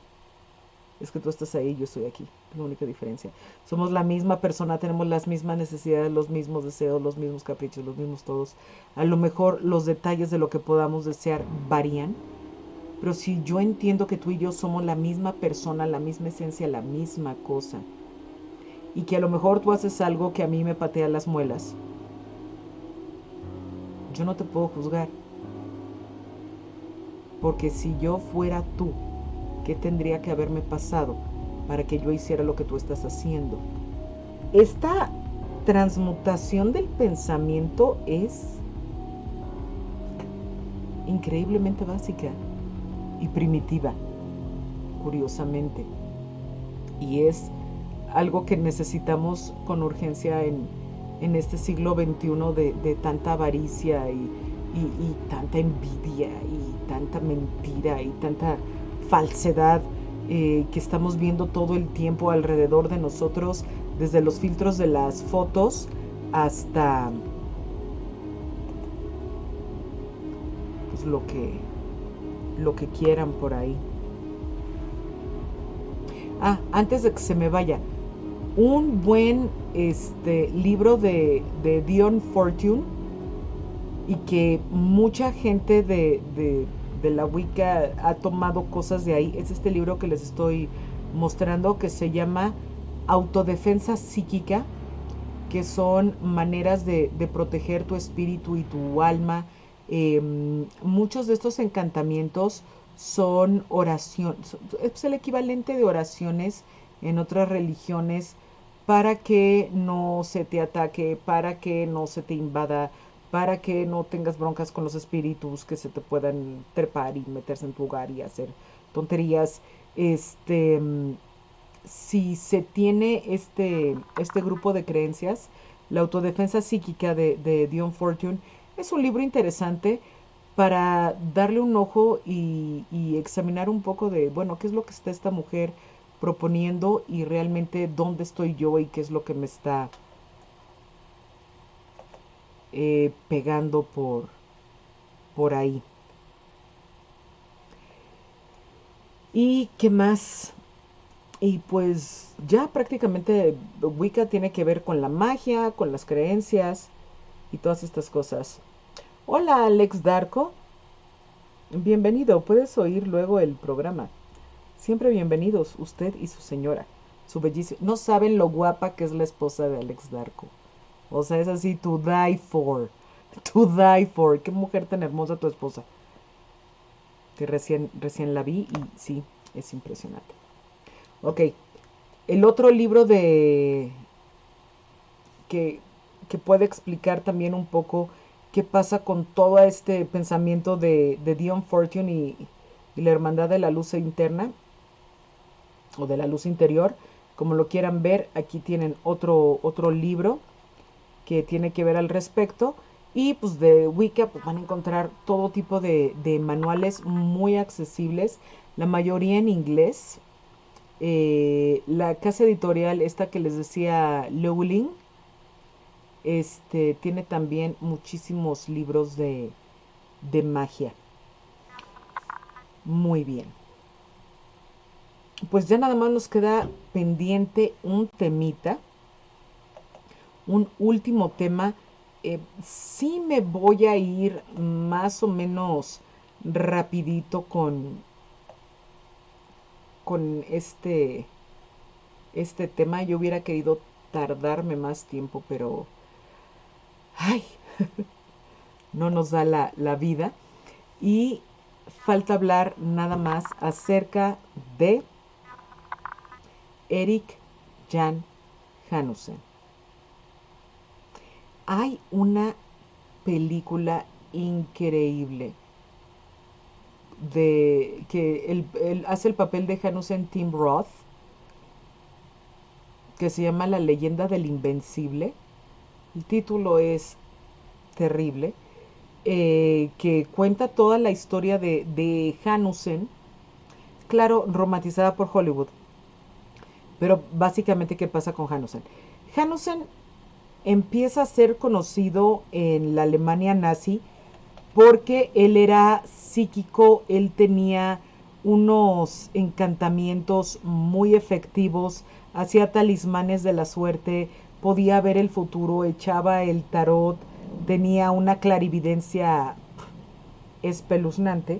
es que tú estás ahí y yo estoy aquí. Es la única diferencia. Somos la misma persona, tenemos las mismas necesidades, los mismos deseos, los mismos caprichos, los mismos todos. A lo mejor los detalles de lo que podamos desear varían, pero si yo entiendo que tú y yo somos la misma persona, la misma esencia, la misma cosa, y que a lo mejor tú haces algo que a mí me patea las muelas, yo no te puedo juzgar. Porque si yo fuera tú, ¿qué tendría que haberme pasado para que yo hiciera lo que tú estás haciendo? Esta transmutación del pensamiento es increíblemente básica y primitiva, curiosamente. Y es algo que necesitamos con urgencia en este siglo XXI de tanta avaricia y tanta envidia y tanta mentira y tanta falsedad que estamos viendo todo el tiempo alrededor de nosotros, desde los filtros de las fotos hasta pues, lo que quieran por ahí. Antes de que se me vaya, un buen libro de Dion Fortune, y que mucha gente de la Wicca ha tomado cosas de ahí, es este libro que les estoy mostrando, que se llama Autodefensa Psíquica, que son maneras de proteger tu espíritu y tu alma. Muchos de estos encantamientos son oraciones, es el equivalente de oraciones en otras religiones para que no se te ataque, para que no se te invada, para que no tengas broncas con los espíritus que se te puedan trepar y meterse en tu hogar y hacer tonterías. Si se tiene este grupo de creencias, la autodefensa psíquica de Dion Fortune es un libro interesante para darle un ojo y examinar un poco de, bueno, qué es lo que está esta mujer proponiendo y realmente dónde estoy yo y qué es lo que me está pegando por ahí. ¿Y qué más? Y pues ya prácticamente Wicca tiene que ver con la magia, con las creencias y todas estas cosas. Hola Alex Darko, bienvenido, puedes oír luego el programa. Siempre bienvenidos, usted y su señora, su bellísima. No saben lo guapa que es la esposa de Alex Darko. O sea, es así, to die for. To die for. Qué mujer tan hermosa tu esposa. Que recién la vi y sí, es impresionante. Ok, el otro libro que puede explicar también un poco qué pasa con todo este pensamiento de Dion Fortune y la Hermandad de la Luz Interna o de la Luz Interior, como lo quieran ver. Aquí tienen otro libro que tiene que ver al respecto. Y pues de Wicca pues van a encontrar todo tipo de manuales muy accesibles, la mayoría en inglés. La casa editorial, esta que les decía, Lowling, tiene también muchísimos libros de magia. Muy bien. Pues ya nada más nos queda pendiente un temita, un último tema. Sí me voy a ir más o menos rapidito con este tema. Yo hubiera querido tardarme más tiempo, pero ay, no nos da la vida. Y falta hablar nada más acerca de Erik Jan Hanussen. Hay una película increíble de que él hace el papel de Hanussen, Tim Roth, que se llama La leyenda del Invencible. El título es terrible, que cuenta toda la historia de Hanussen, claro, romantizada por Hollywood. Pero básicamente, ¿qué pasa con Hanussen? Hanussen empieza a ser conocido en la Alemania nazi porque él era psíquico, él tenía unos encantamientos muy efectivos, hacía talismanes de la suerte, podía ver el futuro, echaba el tarot, tenía una clarividencia espeluznante.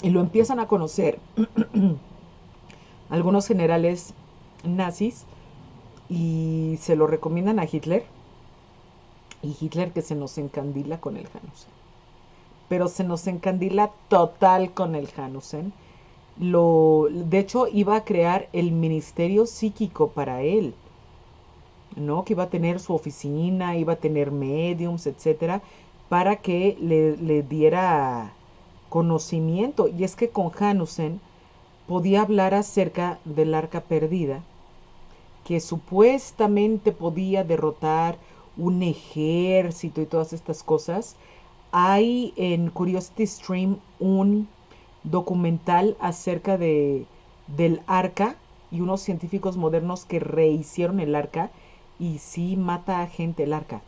Y lo empiezan a conocer algunos generales nazis y se lo recomiendan a Hitler. Y Hitler, que se nos encandila con el Hanussen. Pero se nos encandila total con el Hanussen. De hecho, iba a crear el ministerio psíquico para él, ¿no? Que iba a tener su oficina, iba a tener mediums, etcétera, para que le diera conocimiento. Y es que con Hanussen podía hablar acerca del arca perdida, que supuestamente podía derrotar un ejército y todas estas cosas. Hay en Curiosity Stream un documental acerca del arca y unos científicos modernos que rehicieron el arca y sí mata a gente el arca.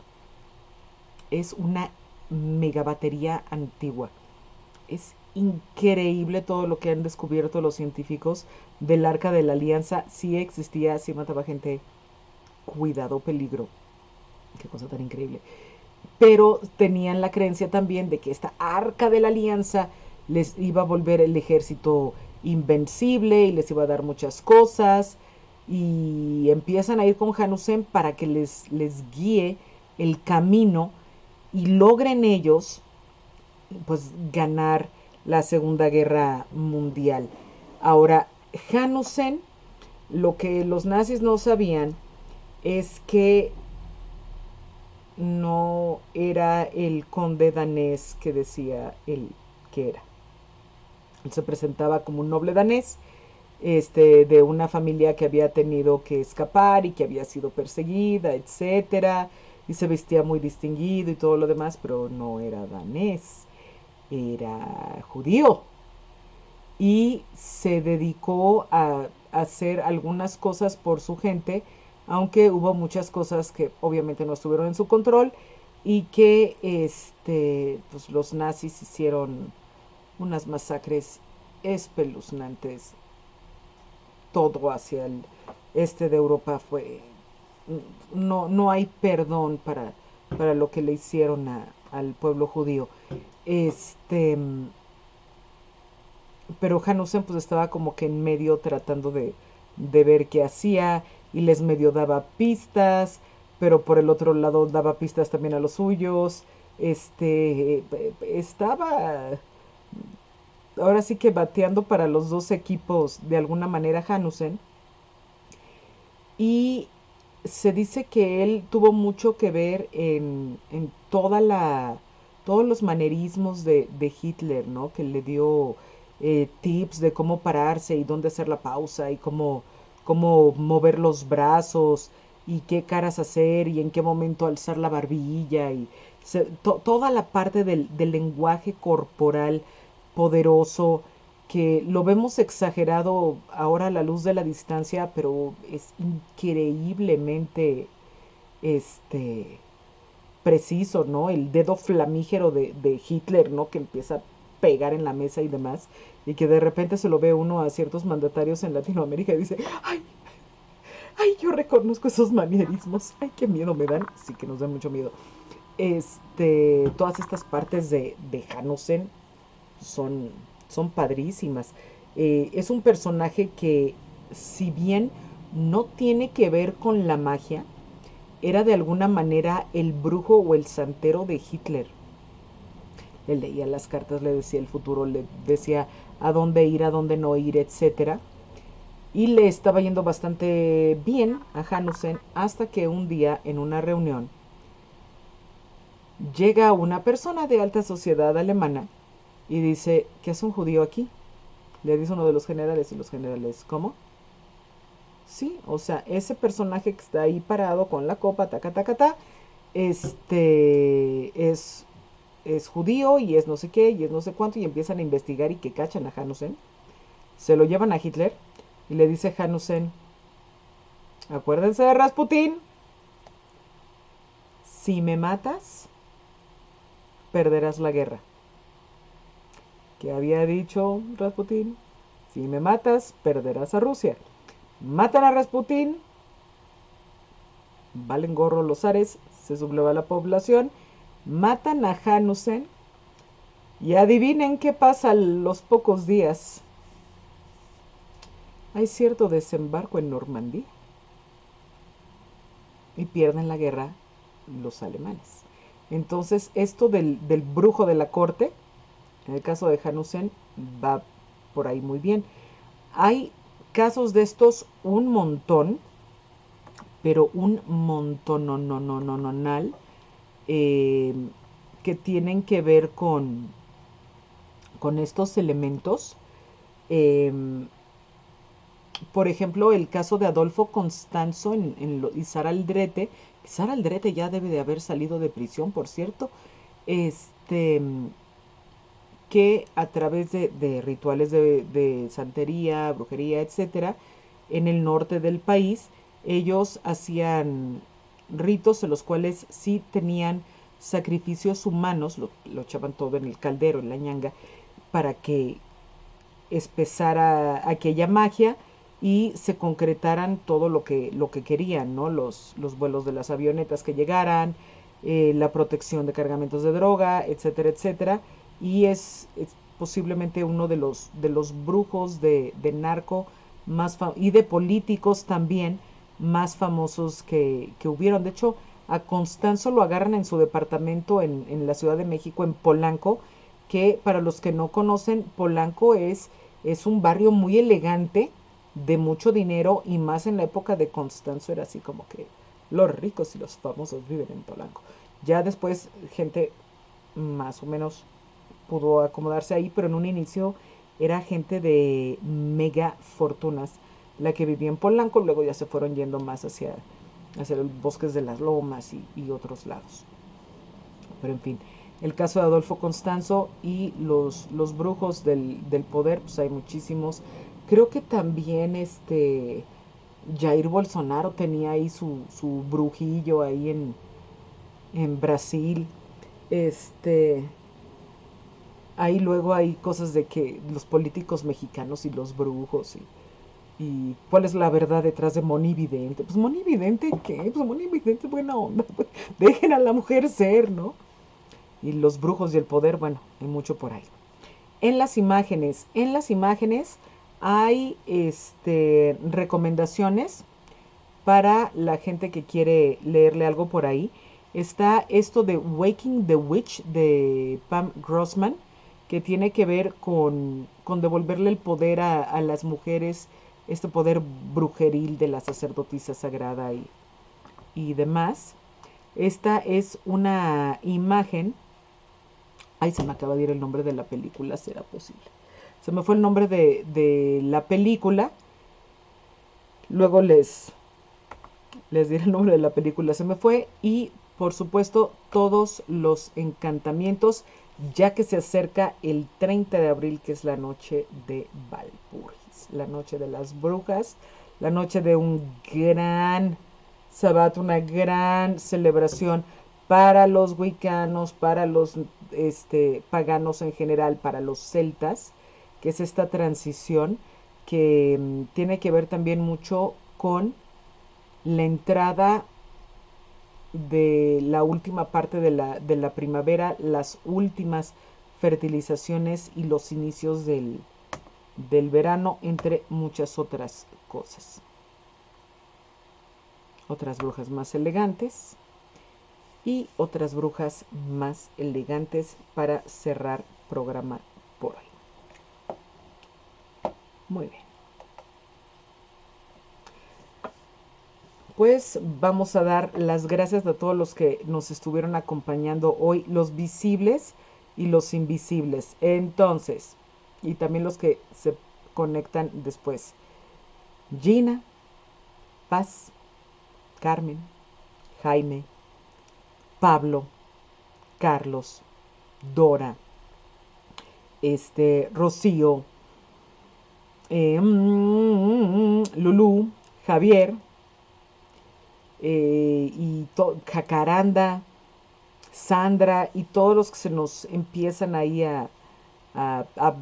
Es una megabatería antigua. Es increíble todo lo que han descubierto los científicos del arca de la alianza. Sí existía, sí mataba gente. Cuidado, peligro. Qué cosa tan increíble. Pero tenían la creencia también de que esta arca de la alianza les iba a volver el ejército invencible y les iba a dar muchas cosas. Y empiezan a ir con Hanussen para que les guíe el camino y logren ellos pues ganar la Segunda Guerra Mundial. Ahora, Hanussen, lo que los nazis no sabían es que no era el conde danés que decía él que era. Él se presentaba como un noble danés, de una familia que había tenido que escapar y que había sido perseguida, etcétera, y se vestía muy distinguido y todo lo demás, pero no era danés, era judío. Y se dedicó a hacer algunas cosas por su gente, aunque hubo muchas cosas que obviamente no estuvieron en su control y que pues los nazis hicieron unas masacres espeluznantes. Todo hacia el este de Europa fue, no hay perdón para lo que le hicieron al pueblo judío. Pero Hanussen pues estaba como que en medio tratando de ver qué hacía y les medio daba pistas, pero por el otro lado daba pistas también a los suyos. Estaba ahora sí que bateando para los dos equipos de alguna manera Hanussen. Y se dice que él tuvo mucho que ver en toda la todos los manerismos de Hitler, ¿no? Que le dio tips de cómo pararse y dónde hacer la pausa y cómo mover los brazos y qué caras hacer y en qué momento alzar la barbilla y toda la parte del lenguaje corporal poderoso que lo vemos exagerado ahora a la luz de la distancia, pero es increíblemente este preciso, ¿no? El dedo flamígero de Hitler, ¿no? Que empieza a pegar en la mesa y demás, y que de repente se lo ve uno a ciertos mandatarios en Latinoamérica y dice, ay, ay, yo reconozco esos manierismos, ay, qué miedo me dan, sí que nos dan mucho miedo. Todas estas partes de Hanussen son padrísimas. Es un personaje que, si bien no tiene que ver con la magia, era de alguna manera el brujo o el santero de Hitler. Le leía las cartas, le decía el futuro, le decía a dónde ir, a dónde no ir, etcétera. Y le estaba yendo bastante bien a Hanussen hasta que un día en una reunión llega una persona de alta sociedad alemana y dice, ¿qué hace un judío aquí? Le dice uno de los generales y los generales, ¿cómo? Sí, o sea, ese personaje que está ahí parado con la copa, taca, taca, ta, es judío y es no sé qué y es no sé cuánto y empiezan a investigar y que cachan a Hanussen. Se lo llevan a Hitler y le dice Hanussen, acuérdense de Rasputín, si me matas, perderás la guerra. ¿Qué había dicho Rasputín? Si me matas, perderás a Rusia. Matan a Rasputín, valen gorro los zares, se subleva la población, matan a Hanussen y adivinen qué pasa los pocos días. Hay cierto desembarco en Normandía y pierden la guerra los alemanes. Entonces esto del brujo de la corte, en el caso de Hanussen, va por ahí muy bien. Hay casos de estos un montón, pero un montón, no, que tienen que ver con estos elementos. Eh, por ejemplo, el caso de Adolfo Constanzo y Sara Aldrete. Sara Aldrete ya debe de haber salido de prisión, por cierto. Este, que a través de rituales de santería, brujería, etcétera, en el norte del país, ellos hacían ritos en los cuales sí tenían sacrificios humanos, lo echaban todo en el caldero, en la ñanga, para que espesara aquella magia y se concretaran todo lo que querían, ¿no? Los vuelos de las avionetas que llegaran, la protección de cargamentos de droga, etcétera, etcétera. Y es posiblemente uno de los brujos de narco más y de políticos también más famosos que hubieron. De hecho, a Constanzo lo agarran en su departamento en la Ciudad de México, en Polanco, que para los que no conocen, Polanco es un barrio muy elegante, de mucho dinero, y más en la época de Constanzo era así como que los ricos y los famosos viven en Polanco. Ya después gente más o menos pudo acomodarse ahí, pero en un inicio era gente de mega fortunas la que vivía en Polanco, luego ya se fueron yendo más hacia los bosques de las lomas y otros lados. Pero en fin, el caso de Adolfo Constanzo y los brujos del poder, pues hay muchísimos. Creo que también Jair Bolsonaro tenía ahí su brujillo ahí en Brasil. Este, ahí luego hay cosas de que los políticos mexicanos y los brujos y cuál es la verdad detrás de Monividente. Pues Monividente, ¿qué? Pues Monividente, buena onda. Pues, dejen a la mujer ser, ¿no? Y los brujos y el poder, bueno, hay mucho por ahí. En las imágenes hay recomendaciones para la gente que quiere leerle algo por ahí. Está esto de Waking the Witch de Pam Grossman, que tiene que ver con devolverle el poder a las mujeres, este poder brujeril de la sacerdotisa sagrada y demás. Esta es una imagen Ay, se me acaba de ir el nombre de la película, ¿será posible? Se me fue el nombre de la película. Luego les diré el nombre de la película, se me fue. Y por supuesto todos los encantamientos, ya que se acerca el 30 de abril, que es la noche de Walpurgis, la noche de las brujas, la noche de un gran sabbat, una gran celebración para los wiccanos, para los paganos en general, para los celtas, que es esta transición que tiene que ver también mucho con la entrada de la última parte de la primavera, las últimas fertilizaciones y los inicios del verano, entre muchas otras cosas. Otras brujas más elegantes y otras brujas más elegantes para cerrar programa por hoy. Muy bien. Pues vamos a dar las gracias a todos los que nos estuvieron acompañando hoy, los visibles y los invisibles. Entonces, y también los que se conectan después. Gina, Paz, Carmen, Jaime, Pablo, Carlos, Dora, Rocío, Lulú, Javier, y Jacaranda, Sandra y todos los que se nos empiezan ahí a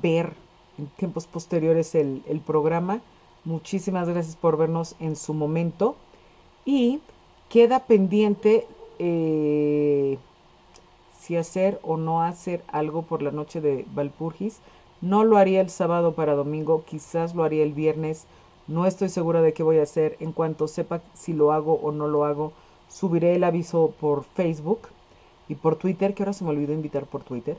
ver en tiempos posteriores el programa. Muchísimas gracias por vernos en su momento. Y queda pendiente si hacer o no hacer algo por la noche de Walpurgis. No lo haría el sábado para domingo, quizás lo haría el viernes. No estoy segura de qué voy a hacer. En cuanto sepa si lo hago o no lo hago, subiré el aviso por Facebook y por Twitter, que ahora se me olvidó invitar por Twitter.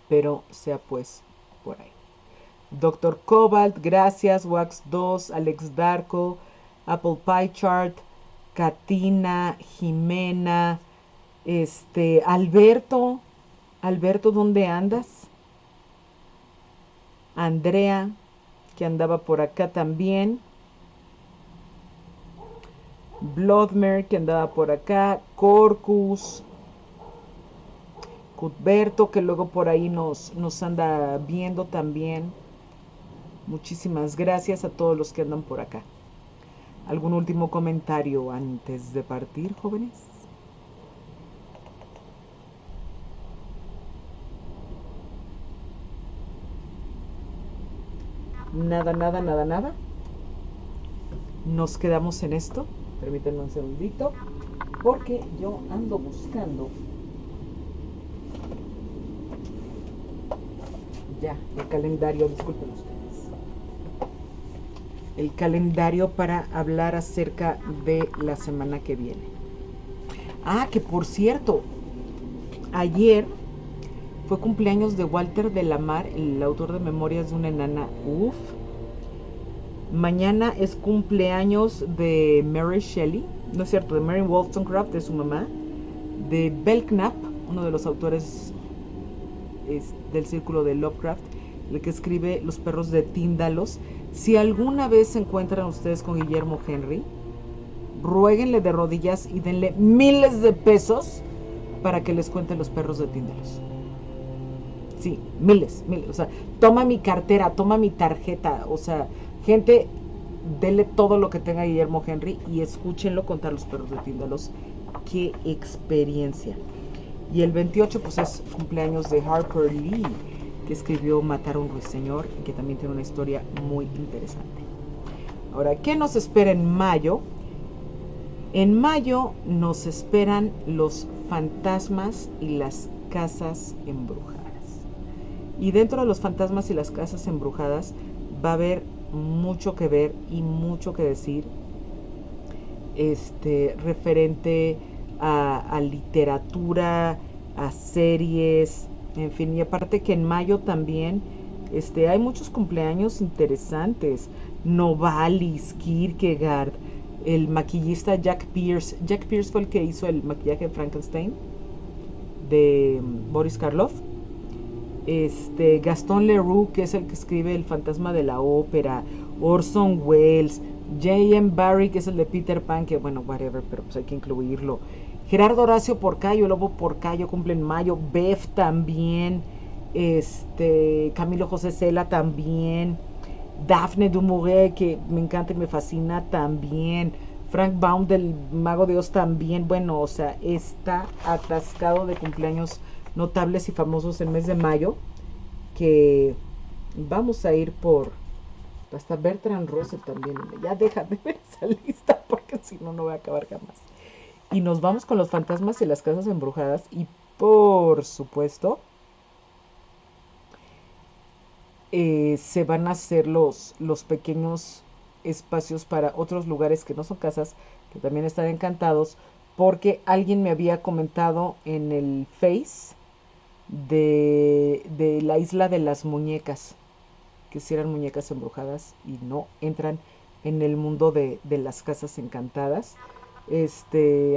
Pero sea pues por ahí. Dr. Cobalt, gracias. Wax 2, Alex Darko, Apple Pie Chart, Katina, Jimena, Alberto. Alberto, ¿dónde andas? Andrea, que andaba por acá también. Bloodmere, que andaba por acá. Corcus. Cuthberto, que luego por ahí nos anda viendo también. Muchísimas gracias a todos los que andan por acá. ¿Algún último comentario antes de partir, jóvenes? Nada, nada, nada, nada. Nos quedamos en esto. Permítanme un segundito, porque yo ando buscando ya el calendario, disculpen ustedes, el calendario para hablar acerca de la semana que viene. Ah, que por cierto, ayer fue cumpleaños de Walter de la Mar, el autor de Memorias de una enana. Uf. Mañana es cumpleaños de Mary Shelley, no es cierto, de Mary Wollstonecraft, de su mamá, de Belknap, uno de los autores del círculo de Lovecraft, el que escribe Los perros de Tíndalos. Si alguna vez se encuentran ustedes con Guillermo Henry, ruéguenle de rodillas y denle miles de pesos para que les cuente Los perros de Tíndalos. Sí, miles. O sea, toma mi cartera, toma mi tarjeta. O sea, gente, denle todo lo que tenga Guillermo Henry y escúchenlo contar Los perros de Tíndalos. Qué experiencia. Y el 28 pues es cumpleaños de Harper Lee, que escribió Matar a un ruiseñor y que también tiene una historia muy interesante. Ahora, ¿qué nos espera en mayo? En mayo nos esperan los fantasmas y las casas embrujadas. Y dentro de los fantasmas y las casas embrujadas va a haber mucho que ver y mucho que decir referente a literatura, a series, en fin. Y aparte que en mayo también hay muchos cumpleaños interesantes. Novalis, Kierkegaard, el maquillista Jack Pierce. Jack Pierce fue el que hizo el maquillaje de Frankenstein, de Boris Karloff. Gaston Leroux, que es el que escribe El fantasma de la ópera, Orson Welles, J.M. Barrie, que es el de Peter Pan, que bueno, whatever, pero pues hay que incluirlo. Gerardo Horacio Porcayo, Lobo Porcayo, cumple en mayo. Bev también. Camilo José Cela también. Daphne du Maurier, que me encanta y me fascina también. Frank Baum del Mago de Oz también. Bueno, o sea, está atascado de cumpleaños notables y famosos el mes de mayo, que vamos a ir por hasta Bertrand Russell también. Ya deja de ver esa lista porque si no, no voy a acabar jamás. Y nos vamos con los fantasmas y las casas embrujadas. Y por supuesto, se van a hacer los pequeños espacios para otros lugares que no son casas, que también están encantados, porque alguien me había comentado en el Face de la isla de las muñecas, que si eran muñecas embrujadas y no entran en el mundo de las casas encantadas.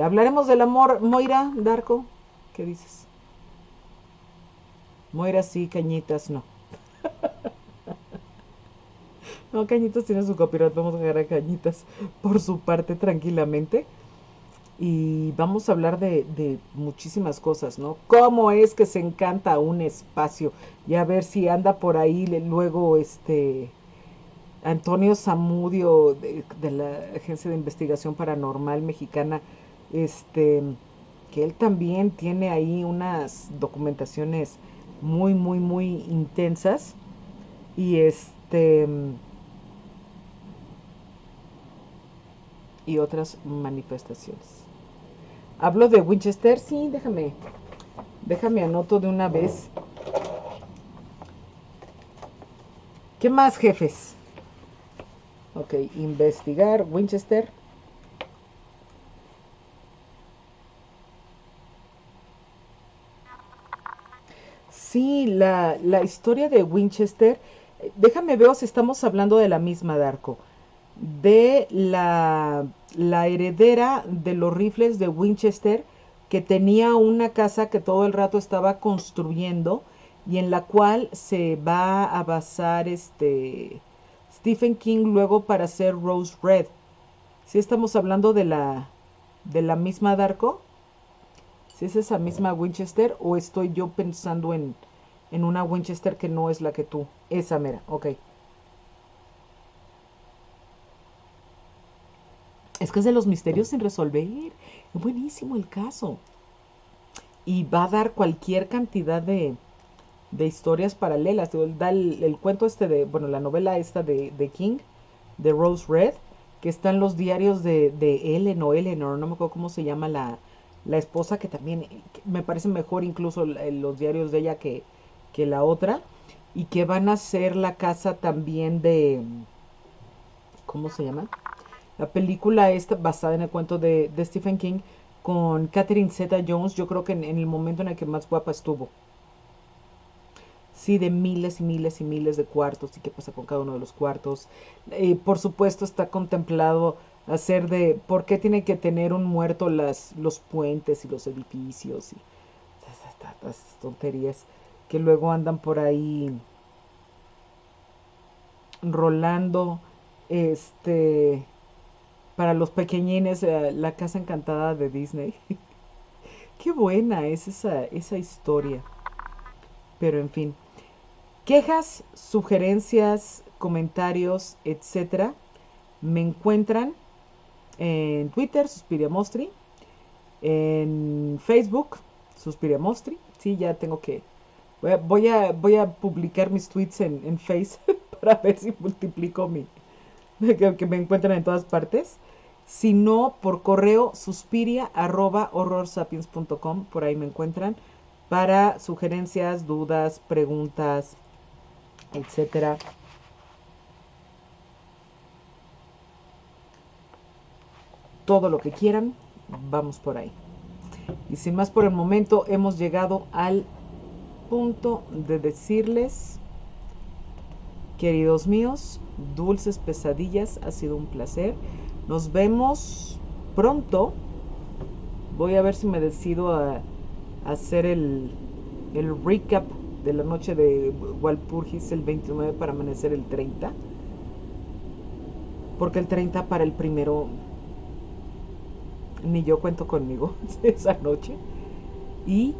Hablaremos del amor. Moira, Darko, ¿qué dices? Moira sí, Cañitas no. No, Cañitas tiene su copyright, vamos a agarrar a Cañitas por su parte tranquilamente. Y vamos a hablar de muchísimas cosas, ¿no? ¿Cómo es que se encanta un espacio? Y a ver si anda por ahí luego Antonio Zamudio de la Agencia de Investigación Paranormal Mexicana, que él también tiene ahí unas documentaciones muy, muy, muy intensas. Y y otras manifestaciones. Hablo de Winchester, sí, déjame anoto de una vez. ¿Qué más, jefes? Ok, investigar Winchester. Sí, la historia de Winchester. Déjame ver si estamos hablando de la misma, Darko. De la heredera de los rifles de Winchester, que tenía una casa que todo el rato estaba construyendo y en la cual se va a basar Stephen King luego para hacer Rose Red. ¿Sí estamos hablando de la misma, Darko? ¿Si es esa misma Winchester o estoy yo pensando en una Winchester que no es la que tú? Esa mera, ok. Es que es de los misterios sin resolver. Es buenísimo el caso. Y va a dar cualquier cantidad de historias paralelas. Da el cuento bueno, la novela esta de King, de Rose Red, que están los diarios de Eleanor, no me acuerdo cómo se llama la esposa, que también me parece mejor incluso los diarios de ella que la otra. Y que van a ser la casa también de... ¿Cómo se llama? La película esta basada en el cuento de Stephen King con Catherine Zeta-Jones, yo creo que en el momento en el que más guapa estuvo. Sí, de miles y miles y miles de cuartos y qué pasa con cada uno de los cuartos. Por supuesto está contemplado hacer de por qué tiene que tener un muerto los puentes y los edificios y estas tonterías que luego andan por ahí rolando. Para los pequeñines, la casa encantada de Disney. Qué buena es esa historia. Pero en fin, quejas, sugerencias, comentarios, etcétera, me encuentran en Twitter, Suspiria Mostri, en Facebook, Suspiria Mostri. Sí, ya tengo que... Voy a publicar mis tweets en Face para ver si multiplico que me encuentran en todas partes. Si no, por correo suspiria@horrorsapiens.com, por ahí me encuentran para sugerencias, dudas, preguntas, etcétera. Todo lo que quieran, vamos por ahí. Y sin más por el momento, hemos llegado al punto de decirles, queridos míos, dulces pesadillas, ha sido un placer. Nos vemos pronto. Voy a ver si me decido a hacer el recap de la noche de Walpurgis el 29 para amanecer el 30. Porque el 30 para el primero ni yo cuento conmigo esa noche. Y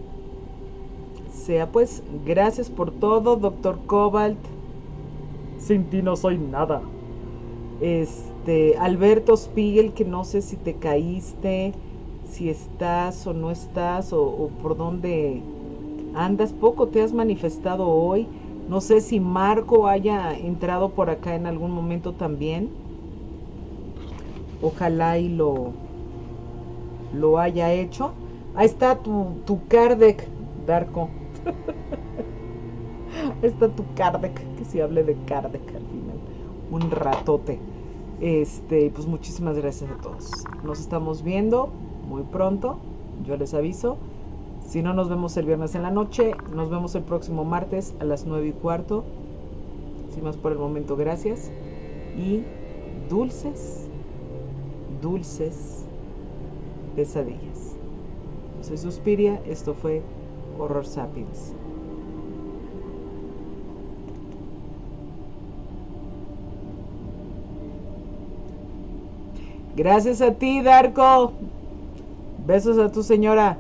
sea pues, gracias por todo, Doctor Cobalt. Sin ti no soy nada. Alberto Spiegel, que no sé si te caíste, si estás o no estás, o por dónde andas. Poco te has manifestado hoy. No sé si Marco haya entrado por acá en algún momento también. Ojalá y lo haya hecho. Ahí está tu Kardec, Darko. Ahí está tu Kardec, que si hable de Kardec al final. Un ratote. Pues muchísimas gracias a todos. Nos estamos viendo muy pronto. Yo les aviso. Si no nos vemos el viernes en la noche, nos vemos el próximo martes a las 9:15. Sin más por el momento, gracias. Y dulces pesadillas. Soy Suspiria, esto fue Horror Sapiens. Gracias a ti, Darko. Besos a tu señora.